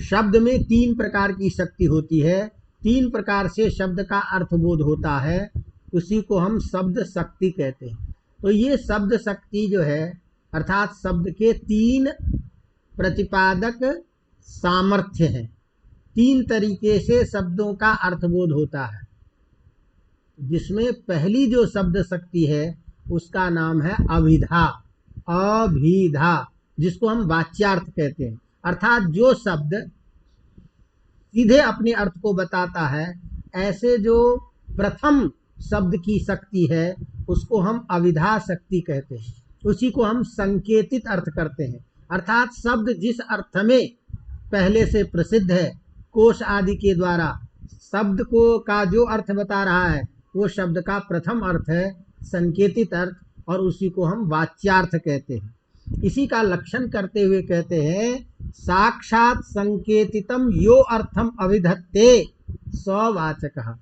शब्द में 3 प्रकार की शक्ति होती है, 3 प्रकार से शब्द का अर्थबोध होता है, उसी को हम शब्द शक्ति कहते हैं। तो ये शब्द शक्ति जो है, अर्थात शब्द के 3 प्रतिपादक सामर्थ्य हैं, 3 तरीके से शब्दों का अर्थबोध होता है, जिसमें पहली जो शब्द शक्ति है उसका नाम है अभिधा, अभिधा, जिसको हम वाच्यार्थ कहते हैं। अर्थात जो शब्द सीधे अपने अर्थ को बताता है, ऐसे जो प्रथम शब्द की शक्ति है उसको हम अभिधा शक्ति कहते हैं, उसी को हम संकेतित अर्थ करते हैं। अर्थात शब्द जिस अर्थ में पहले से प्रसिद्ध है, कोश आदि के द्वारा शब्द को का जो अर्थ बता रहा है, वो शब्द का प्रथम अर्थ है संकेतित अर्थ, और उसी को हम वाच्यार्थ कहते हैं। इसी का लक्षण करते हुए कहते हैं, साक्षात संकेतितम यो अर्थम अभिधत्ते सवाचकः।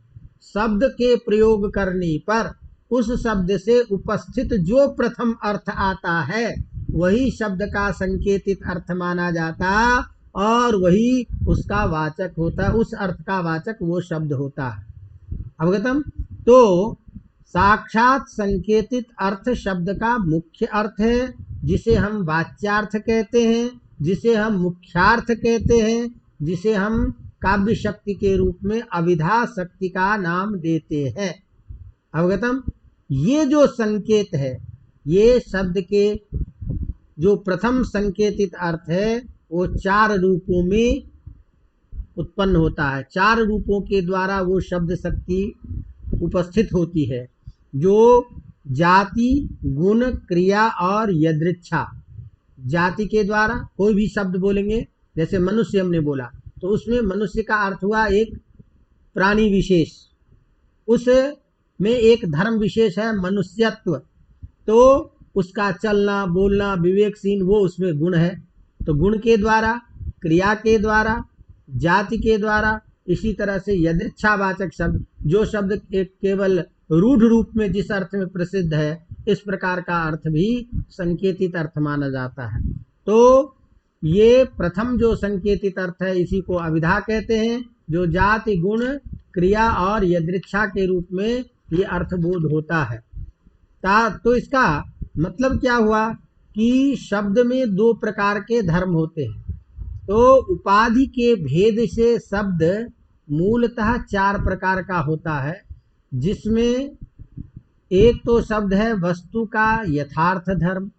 शब्द के प्रयोग करने पर उस शब्द से उपस्थित जो प्रथम अर्थ आता है, वही शब्द का संकेतित अर्थ माना जाता, और वही उसका वाचक होता है, उस अर्थ का वाचक वो शब्द होता है। अवगतम? तो साक्षात संकेतित अर्थ शब्द का मुख्य अर्थ है, जिसे हम वाच्यार्थ कहते हैं, जिसे हम मुख्यार्थ कहते हैं, जिसे हम काव्य शक्ति के रूप में अभिधा शक्ति का नाम देते हैं। अवगतम? ये जो संकेत है, ये शब्द के जो प्रथम संकेतित अर्थ है, वो 4 रूपों में उत्पन्न होता है। 4 रूपों के द्वारा वो शब्द शक्ति उपस्थित होती है, जो जाति, गुण, क्रिया और यदृच्छा। जाति के द्वारा कोई भी शब्द बोलेंगे, जैसे मनुष्य हमने बोला, तो उसमें मनुष्य का अर्थ हुआ एक प्राणी विशेष, उसमें एक धर्म विशेष है मनुष्यत्व, तो उसका चलना बोलना विवेकशील, वो उसमें गुण है। तो गुण के द्वारा, क्रिया के द्वारा, जाति के द्वारा, इसी तरह से यदृच्छावाचक शब्द, जो शब्द केवल रूढ़ रूप में जिस अर्थ में प्रसिद्ध है, इस प्रकार का अर्थ भी संकेतित अर्थ माना जाता है। तो ये प्रथम जो संकेतित अर्थ है, इसी को अभिधा कहते हैं, जो जाति, गुण, क्रिया और यदृच्छा के रूप में ये अर्थबोध होता है। तो इसका मतलब क्या हुआ कि शब्द में 2 प्रकार के धर्म होते हैं। तो उपाधि के भेद से शब्द मूलतः 4 प्रकार का होता है, जिसमें एक तो शब्द है वस्तु का यथार्थ धर्म,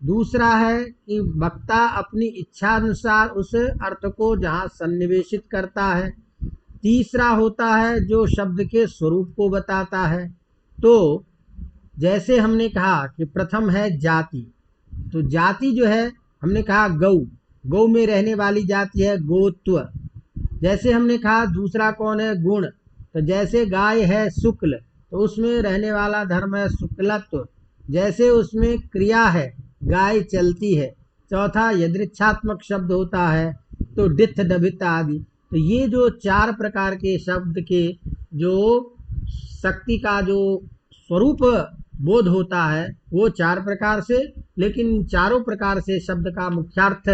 दूसरा है कि वक्ता अपनी इच्छा अनुसार उस अर्थ को जहाँ सन्निवेशित करता है, तीसरा होता है जो शब्द के स्वरूप को बताता है। तो जैसे हमने कहा कि प्रथम है जाति, तो जाति जो है, हमने कहा गौ, गौ में रहने वाली जाति है गोत्व। जैसे हमने कहा दूसरा कौन है? गुण, तो जैसे गाय है शुक्ल, तो उसमें रहने वाला धर्म है शुक्लत्व। जैसे उसमें क्रिया है, गाय चलती है। चौथा यदृच्छात्मक शब्द होता है, तो डिथ डभित आदि। तो ये जो 4 प्रकार के शब्द के जो शक्ति का जो स्वरूप बोध होता है, वो 4 प्रकार से, लेकिन चारों प्रकार से शब्द का मुख्यार्थ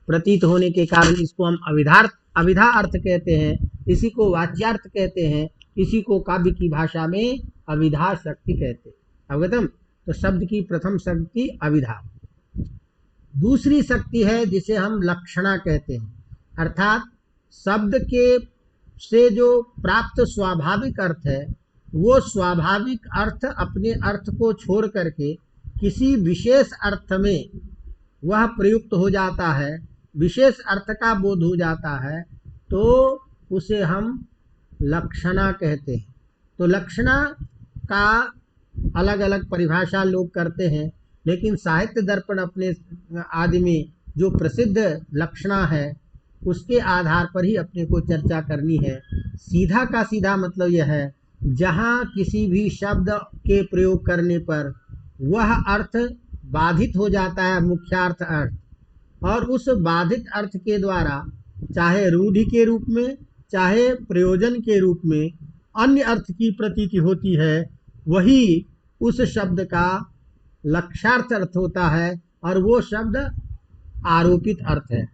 प्रतीत होने के कारण इसको हम अभिधा अर्थ कहते हैं, इसी को वाच्यार्थ कहते हैं, इसी को काव्य की भाषा में अभिधा शक्ति कहते हैं। अवगतम? तो शब्द की प्रथम शक्ति अभिधा। दूसरी शक्ति है जिसे हम लक्षणा कहते हैं, अर्थात शब्द के से जो प्राप्त स्वाभाविक अर्थ है, वो स्वाभाविक अर्थ अपने अर्थ को छोड़ करके किसी विशेष अर्थ में वह प्रयुक्त हो जाता है, विशेष अर्थ का बोध हो जाता है, तो उसे हम लक्षणा कहते हैं। तो लक्षणा का अलग अलग परिभाषा लोग करते हैं, लेकिन साहित्य दर्पण अपने आदि में जो प्रसिद्ध लक्षणा है, उसके आधार पर ही अपने को चर्चा करनी है। सीधा का सीधा मतलब यह है, जहाँ किसी भी शब्द के प्रयोग करने पर वह अर्थ बाधित हो जाता है, मुख्यार्थ अर्थ, और उस बाधित अर्थ के द्वारा चाहे रूढ़ि के रूप में चाहे प्रयोजन के रूप में अन्य अर्थ की प्रतीति होती है, वही उस शब्द का लक्ष्यार्थ अर्थ होता है, और वो शब्द आरोपित अर्थ है,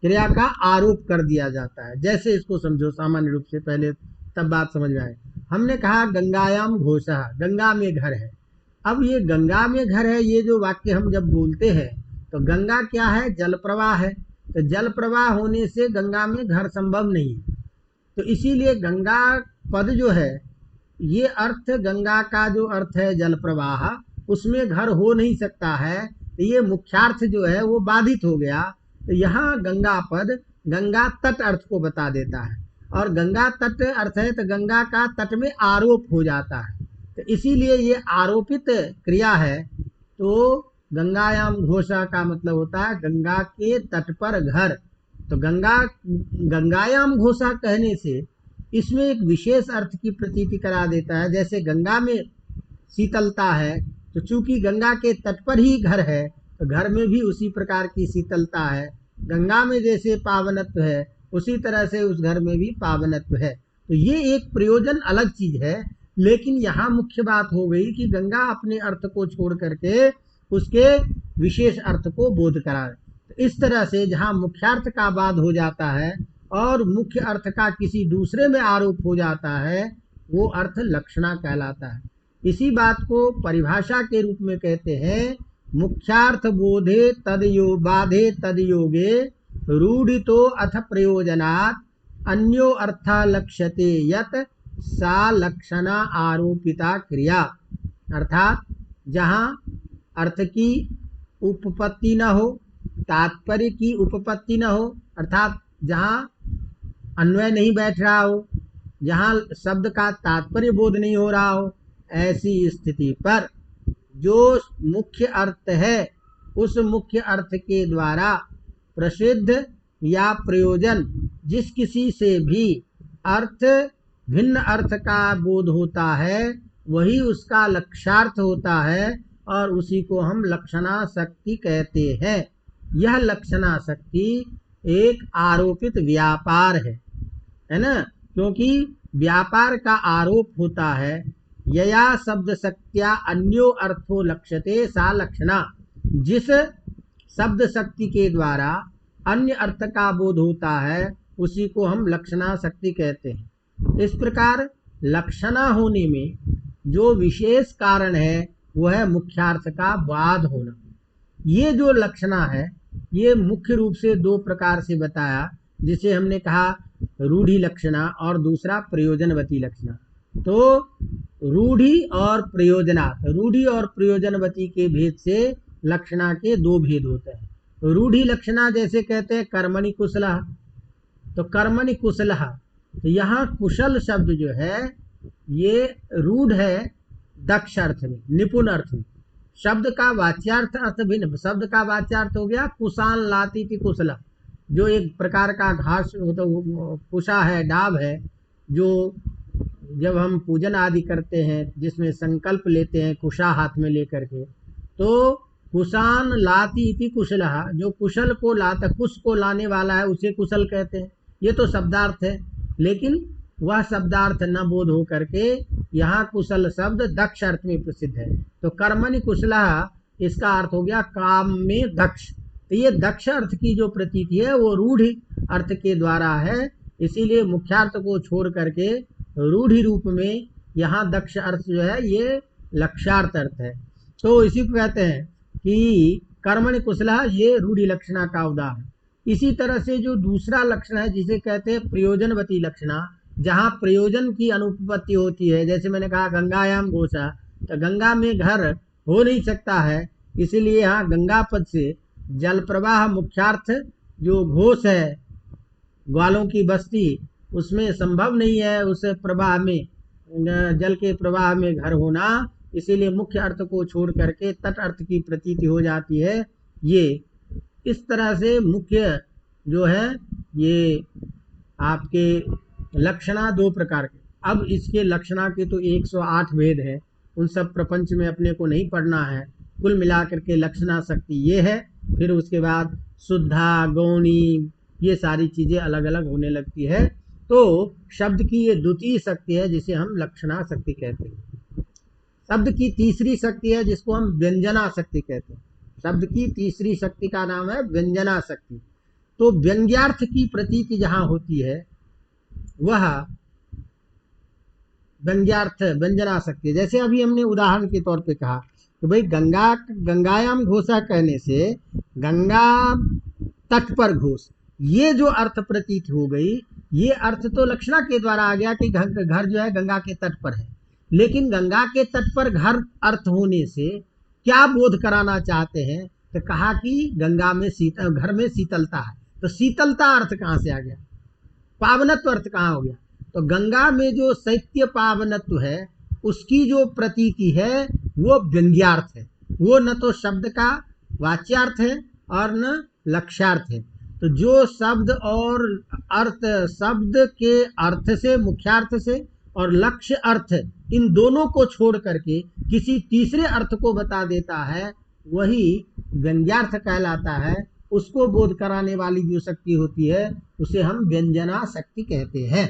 क्रिया का आरोप कर दिया जाता है। जैसे इसको समझो सामान्य रूप से, पहले तब बात समझ में आए। हमने कहा गंगायाम घोषः, गंगा में घर है। अब ये गंगा में घर है, ये जो वाक्य हम जब बोलते हैं तो गंगा क्या है, जल प्रवाह है। तो जल प्रवाह होने से गंगा में घर संभव नहीं है, तो इसीलिए गंगा पद जो है, ये अर्थ गंगा का जो अर्थ है जल प्रवाह, उसमें घर हो नहीं सकता है, तो ये मुख्यार्थ जो है वो बाधित हो गया। तो यहाँ गंगा पद गंगा तट अर्थ को बता देता है, और गंगा तट अर्थ है तो गंगा का तट में आरोप हो जाता है, तो इसीलिए ये आरोपित क्रिया है। तो गंगायाम घोषा का मतलब होता है गंगा के तट पर घर। तो गंगायाम घोषा कहने से इसमें एक विशेष अर्थ की प्रतीति करा देता है। जैसे गंगा में शीतलता है, तो चूंकि गंगा के तट पर ही घर है, तो घर में भी उसी प्रकार की शीतलता है। गंगा में जैसे पावनत्व है, उसी तरह से उस घर में भी पावनत्व है। तो ये एक प्रयोजन अलग चीज है, लेकिन यहाँ मुख्य बात हो गई कि गंगा अपने अर्थ को छोड़ करके उसके विशेष अर्थ को बोध करा। तो इस तरह से जहाँ मुख्यार्थ का बाध हो जाता है और मुख्य अर्थ का किसी दूसरे में आरोप हो जाता है, वो अर्थ लक्षणा कहलाता है। इसी बात को परिभाषा के रूप में कहते हैं, मुख्यार्थ बोधे तदयो बाधे तदयोगे रूढ़ितो अथ प्रयोजनात् अन्यो अर्था लक्ष्यते यत सा लक्षणा आरोपिता क्रिया। अर्थात जहाँ अर्थ की उपपत्ति न हो, तात्पर्य की उपपत्ति न हो, अर्थात जहाँ अन्वय नहीं बैठ रहा हो, जहाँ शब्द का तात्पर्य बोध नहीं हो रहा हो, ऐसी स्थिति पर जो मुख्य अर्थ है, उस मुख्य अर्थ के द्वारा प्रसिद्ध या प्रयोजन जिस किसी से भी अर्थ भिन्न अर्थ का बोध होता है, वही उसका लक्ष्यार्थ होता है, और उसी को हम लक्षणा शक्ति कहते हैं। यह लक्षणा शक्ति एक आरोपित व्यापार है ना, क्योंकि व्यापार का आरोप होता है। यया शब्द शक्त्या अन्यो अर्थो लक्ष्यते सा लक्षणा, जिस शब्द शक्ति के द्वारा अन्य अर्थ का बोध होता है, उसी को हम लक्षणा शक्ति कहते हैं। इस प्रकार लक्षणा होने में जो विशेष कारण है, वह है मुख्यार्थ का बाध होना। ये जो लक्षणा है, ये मुख्य रूप से दो प्रकार से बताया, जिसे हमने कहा रूढ़ि लक्षणा और दूसरा प्रयोजनवती लक्षणा। तो रूढ़ि और प्रयोजनात्, रूढ़ि और प्रयोजनवती के भेद से लक्षणा के दो भेद होते हैं। रूढ़ि लक्षणा जैसे कहते हैं कर्मणि कुशलः, तो कर्मणि कुशलः, तो यहाँ कुशल शब्द जो है ये रूढ़ है दक्ष अर्थ में, निपुण अर्थ में। शब्द का वाच्यार्थ अर्थ भिन्न, शब्द का वाच्यार्थ हो गया कुशान लाती थी कुशला, जो एक प्रकार का घास तो कुशा है, डाब है, जो जब हम पूजन आदि करते हैं जिसमें संकल्प लेते हैं कुशा हाथ में लेकर के, तो कुशान लाती इति कुशलः, जो कुशल को लाता, कुश को लाने वाला है, उसे कुशल कहते हैं। ये तो शब्दार्थ है, लेकिन वह शब्दार्थ न बोध हो करके यहाँ कुशल शब्द दक्ष अर्थ में प्रसिद्ध है। तो कर्मणि कुशलः, इसका अर्थ हो गया काम में दक्ष। तो ये दक्ष अर्थ की जो प्रतीति है वो रूढ़ अर्थ के द्वारा है, इसीलिए मुख्यार्थ को छोड़ करके रूढ़ि रूप में यहाँ दक्ष अर्थ जो है ये लक्ष्यार्थ अर्थ है। तो इसी को कहते हैं कि कर्मणि कुशलः, ये रूढ़ि लक्षणा का उदाहरण। इसी तरह से जो दूसरा लक्षण है जिसे कहते हैं प्रयोजनवती लक्षणा, जहाँ प्रयोजन की अनुपपत्ति होती है, जैसे मैंने कहा गंगायाम घोषा, तो गंगा में घर हो नहीं सकता है, इसीलिए यहाँ गंगा पद से जल प्रवाह मुख्यार्थ जो घोष है, ग्वालों की बस्ती, उसमें संभव नहीं है उस प्रवाह में, जल के प्रवाह में घर होना, इसीलिए मुख्य अर्थ को छोड़ करके तट अर्थ की प्रतीति हो जाती है। ये इस तरह से मुख्य जो है ये आपके लक्षणा 2 प्रकार के। अब इसके लक्षणा के तो 108 भेद हैं, उन सब प्रपंच में अपने को नहीं पढ़ना है। कुल मिलाकर के लक्षणा शक्ति ये है। फिर उसके बाद शुद्धा, गौणी, ये सारी चीज़ें अलग अलग होने लगती है। तो शब्द की ये द्वितीय शक्ति है जिसे हम लक्षणा शक्ति कहते हैं। शब्द की तीसरी शक्ति है जिसको हम व्यंजना शक्ति कहते हैं। शब्द की तीसरी शक्ति का नाम है व्यंजना शक्ति। तो व्यंग्यार्थ की प्रतीति जहाँ होती है वह व्यंग्यार्थ व्यंजना शक्ति है। जैसे अभी हमने उदाहरण के तौर पे कहा कि भाई गंगायाम घोषा कहने से गंगा तट पर घोष, ये जो अर्थ प्रतीत हो गई, ये अर्थ तो लक्षणा के द्वारा आ गया कि घर जो है गंगा के तट पर है। लेकिन गंगा के तट पर घर अर्थ होने से क्या बोध कराना चाहते हैं, तो कहा कि गंगा में घर में शीतलता है। तो शीतलता अर्थ कहाँ से आ गया, पावनत्व अर्थ कहाँ हो गया। तो गंगा में जो शैत्य पावनत्व है उसकी जो प्रतीति है वो व्यंग्यार्थ है। वो न तो शब्द का वाच्यार्थ है और न लक्ष्यार्थ है। तो जो शब्द और अर्थ, शब्द के अर्थ से, मुख्यार्थ से और लक्ष्य अर्थ, इन दोनों को छोड़ करके किसी तीसरे अर्थ को बता देता है, वही व्यंग्यार्थ कहलाता है। उसको बोध कराने वाली जो शक्ति होती है उसे हम व्यंजना शक्ति कहते हैं।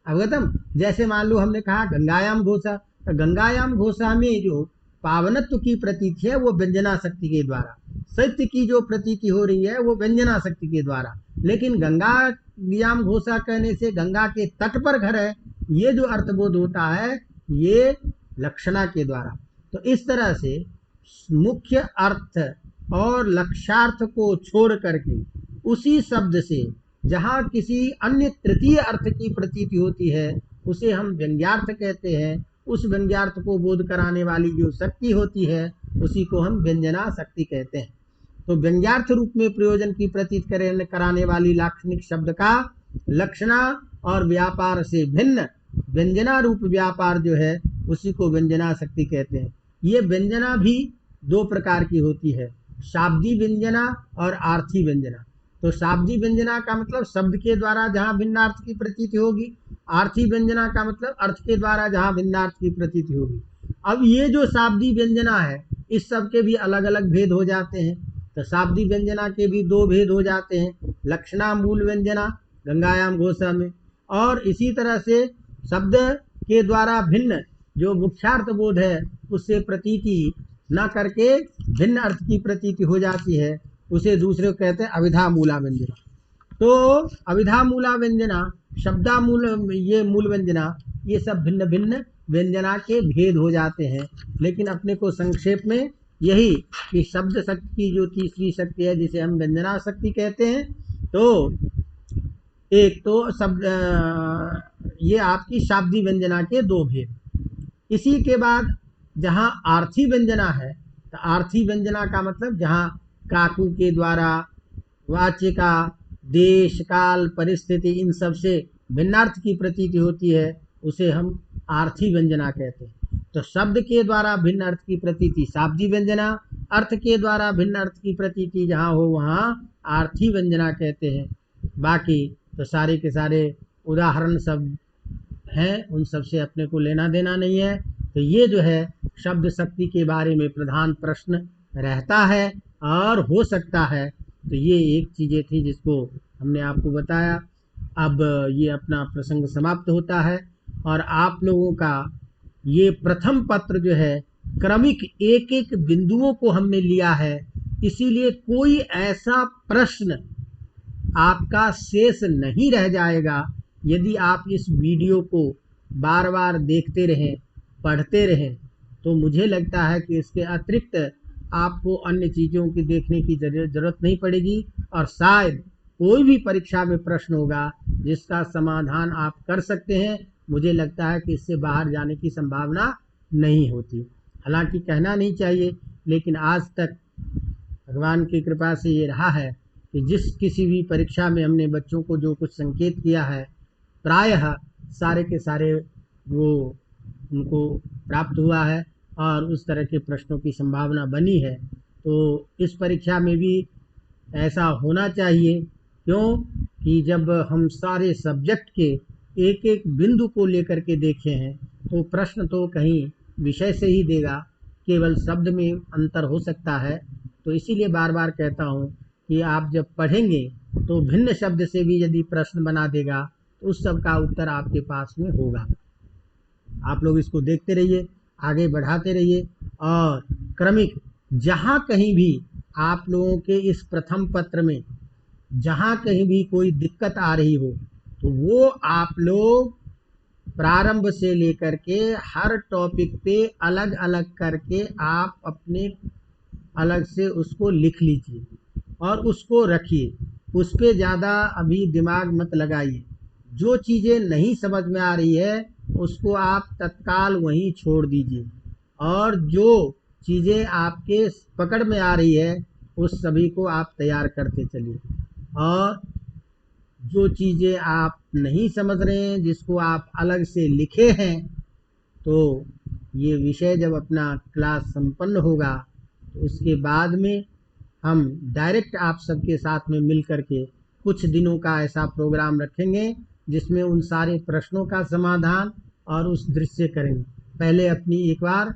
अवगतम। जैसे मान लो हमने कहा गंगायाम घोषा, तो गंगायाम घोषा में जो पावनत्व की प्रतीति है वो व्यंजना शक्ति के द्वारा, शैत्य की जो प्रतीति हो रही है वो व्यंजना शक्ति के द्वारा। लेकिन गंगायाम घोषा कहने से गंगा के तट पर घर है, ये जो अर्थबोध होता है ये लक्षणा के द्वारा। तो इस तरह से मुख्य अर्थ और लक्ष्यार्थ को छोड़ करके उसी शब्द से जहाँ किसी अन्य तृतीय अर्थ की प्रतीति होती है उसे हम व्यंग्यार्थ कहते हैं। उस व्यंग्यार्थ को बोध कराने वाली जो शक्ति होती है उसी को हम व्यंजना शक्ति कहते हैं। तो व्यंग्यार्थ रूप में प्रयोजन की प्रतीत कराने वाली लाक्षणिक शब्द का लक्षणा और व्यापार से भिन्न व्यंजना रूप व्यापार जो है उसी को व्यंजना शक्ति कहते हैं। ये व्यंजना भी 2 प्रकार की होती है, शाब्दी व्यंजना और आर्थी व्यंजना। तो शाब्दी व्यंजना का मतलब शब्द के द्वारा जहाँ भिन्नार्थ की प्रतीति होगी, आर्थी व्यंजना का मतलब अर्थ के द्वारा जहाँ भिन्नार्थ की प्रतीति होगी। अब ये जो शाब्दी व्यंजना है इस सब के भी अलग अलग भेद हो जाते हैं। तो शाब्दी व्यंजना के भी 2 भेद हो जाते हैं, लक्षणा मूल व्यंजना गंगायाम घोषा में, और इसी तरह से शब्द के द्वारा भिन्न जो मुख्यार्थ बोध है उससे प्रतीति न करके भिन्न अर्थ की प्रतीति हो जाती है, उसे दूसरे को कहते हैं अविधा मूला व्यंजना। तो अविधा मूला व्यंजना, शब्दा मूल, ये मूल व्यंजना, ये सब भिन्न भिन्न व्यंजना के भेद हो जाते हैं। लेकिन अपने को संक्षेप में यही कि शब्द शक्ति की जो तीसरी शक्ति है जिसे हम व्यंजना शक्ति कहते हैं, तो एक तो शब्द, ये आपकी शाब्दी व्यंजना के 2 भेद। इसी के बाद जहाँ आर्थी व्यंजना है, तो आर्थी व्यंजना का मतलब जहाँ काकू के द्वारा वाच्य का देश काल परिस्थिति इन सब से भिन्नार्थ की प्रतीति होती है उसे हम आर्थी व्यंजना कहते हैं। तो शब्द के द्वारा भिन्न अर्थ की प्रतीति शाब्दी व्यंजना, अर्थ के द्वारा भिन्न अर्थ की प्रतीति जहाँ हो वहाँ आर्थी व्यंजना कहते हैं। बाकी तो सारे के सारे उदाहरण सब हैं, उन सब से अपने को लेना देना नहीं है। तो ये जो है शब्द शक्ति के बारे में प्रधान प्रश्न रहता है और हो सकता है। तो ये एक चीज़ें थी जिसको हमने आपको बताया। अब ये अपना प्रसंग समाप्त होता है और आप लोगों का ये प्रथम पत्र जो है क्रमिक एक एक बिंदुओं को हमने लिया है, इसीलिए कोई ऐसा प्रश्न आपका शेष नहीं रह जाएगा यदि आप इस वीडियो को बार बार देखते रहें, पढ़ते रहें। तो मुझे लगता है कि इसके अतिरिक्त आपको अन्य चीज़ों की देखने की ज़रूरत नहीं पड़ेगी और शायद कोई भी परीक्षा में प्रश्न होगा जिसका समाधान आप कर सकते हैं। मुझे लगता है कि इससे बाहर जाने की संभावना नहीं होती। हालांकि कहना नहीं चाहिए, लेकिन आज तक भगवान की कृपा से ये रहा है कि जिस किसी भी परीक्षा में हमने बच्चों को जो कुछ संकेत किया है प्रायः सारे के सारे वो उनको प्राप्त हुआ है और उस तरह के प्रश्नों की संभावना बनी है। तो इस परीक्षा में भी ऐसा होना चाहिए क्यों कि जब हम सारे सब्जेक्ट के एक एक बिंदु को लेकर के देखे हैं तो प्रश्न तो कहीं विषय से ही देगा, केवल शब्द में अंतर हो सकता है। तो इसीलिए बार बार कहता हूँ कि आप जब पढ़ेंगे तो भिन्न शब्द से भी यदि प्रश्न बना देगा तो उस सब का उत्तर आपके पास में होगा। आप लोग इसको देखते रहिए, आगे बढ़ाते रहिए और क्रमिक जहाँ कहीं भी आप लोगों के इस प्रथम पत्र में जहाँ कहीं भी कोई दिक्कत आ रही हो तो वो आप लोग प्रारंभ से लेकर के हर टॉपिक पे अलग अलग करके आप अपने अलग से उसको लिख लीजिए और उसको रखिए। उस पे ज़्यादा अभी दिमाग मत लगाइए। जो चीज़ें नहीं समझ में आ रही है उसको आप तत्काल वहीं छोड़ दीजिए और जो चीज़ें आपके पकड़ में आ रही है उस सभी को आप तैयार करते चलिए। और जो चीज़ें आप नहीं समझ रहे हैं जिसको आप अलग से लिखे हैं तो ये विषय जब अपना क्लास संपन्न होगा तो उसके बाद में हम डायरेक्ट आप सबके साथ में मिल करके कुछ दिनों का ऐसा प्रोग्राम रखेंगे जिसमें उन सारे प्रश्नों का समाधान और उस दृश्य करेंगे। पहले अपनी एक बार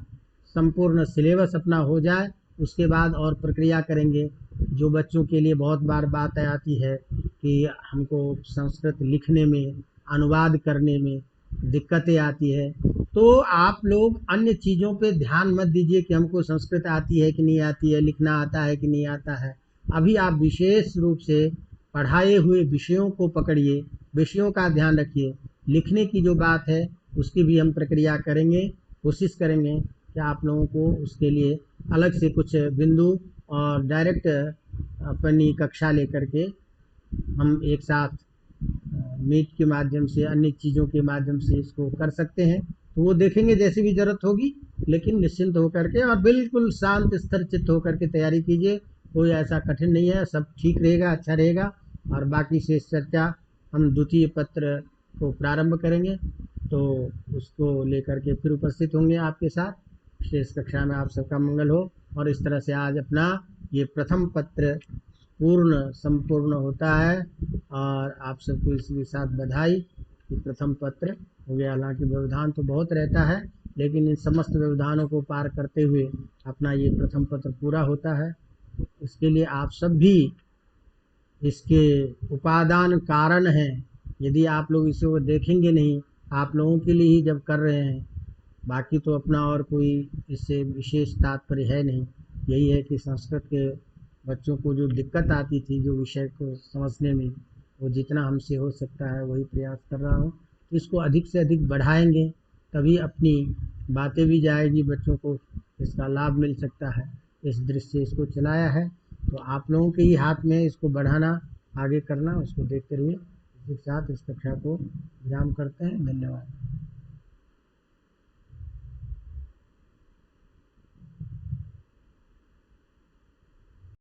संपूर्ण सिलेबस अपना हो जाए उसके बाद और प्रक्रिया करेंगे। जो बच्चों के लिए बहुत बार बात आती है कि हमको संस्कृत लिखने में अनुवाद करने में दिक्कतें आती है तो आप लोग अन्य चीज़ों पे ध्यान मत दीजिए कि हमको संस्कृत आती है कि नहीं आती है, लिखना आता है कि नहीं आता है। अभी आप विशेष रूप से पढ़ाए हुए विषयों को पकड़िए, विषयों का ध्यान रखिए। लिखने की जो बात है उसकी भी हम प्रक्रिया करेंगे, कोशिश करेंगे कि आप लोगों को उसके लिए अलग से कुछ बिंदु और डायरेक्ट अपनी कक्षा लेकर के हम एक साथ मीट के माध्यम से अन्य चीज़ों के माध्यम से इसको कर सकते हैं। तो वो देखेंगे जैसी भी ज़रूरत होगी, लेकिन निश्चिंत होकर के और बिल्कुल शांत स्थिर चित्त होकर के तैयारी कीजिए। कोई ऐसा कठिन नहीं है, सब ठीक रहेगा, अच्छा रहेगा। और बाकी से चर्चा हम द्वितीय पत्र को प्रारंभ करेंगे तो उसको लेकर के फिर उपस्थित होंगे आपके साथ। शेष कक्षा में आप सबका मंगल हो। और इस तरह से आज अपना ये प्रथम पत्र संपूर्ण होता है और आप सबको इसके साथ बधाई कि प्रथम पत्र हो गया। हालांकि व्यवधान तो बहुत रहता है लेकिन इन समस्त व्यवधानों को पार करते हुए अपना ये प्रथम पत्र पूरा होता है। इसके लिए आप सब भी इसके उपादान कारण हैं। यदि आप लोग इसे वो देखेंगे नहीं, आप लोगों के लिए ही जब कर रहे हैं, बाकी तो अपना और कोई इससे विशेष तात्पर्य है नहीं। यही है कि संस्कृत के बच्चों को जो दिक्कत आती थी जो विषय को समझने में, वो जितना हमसे हो सकता है वही प्रयास कर रहा हूँ। तो इसको अधिक से अधिक बढ़ाएंगे तभी अपनी बातें भी जाएगी, बच्चों को इसका लाभ मिल सकता है। इस दृष्टि से इसको चलाया है तो आप लोगों के ही हाथ में इसको बढ़ाना, आगे करना, उसको देखते रहिए। इसी के साथ इस कक्षा को विराम करते हैं। धन्यवाद।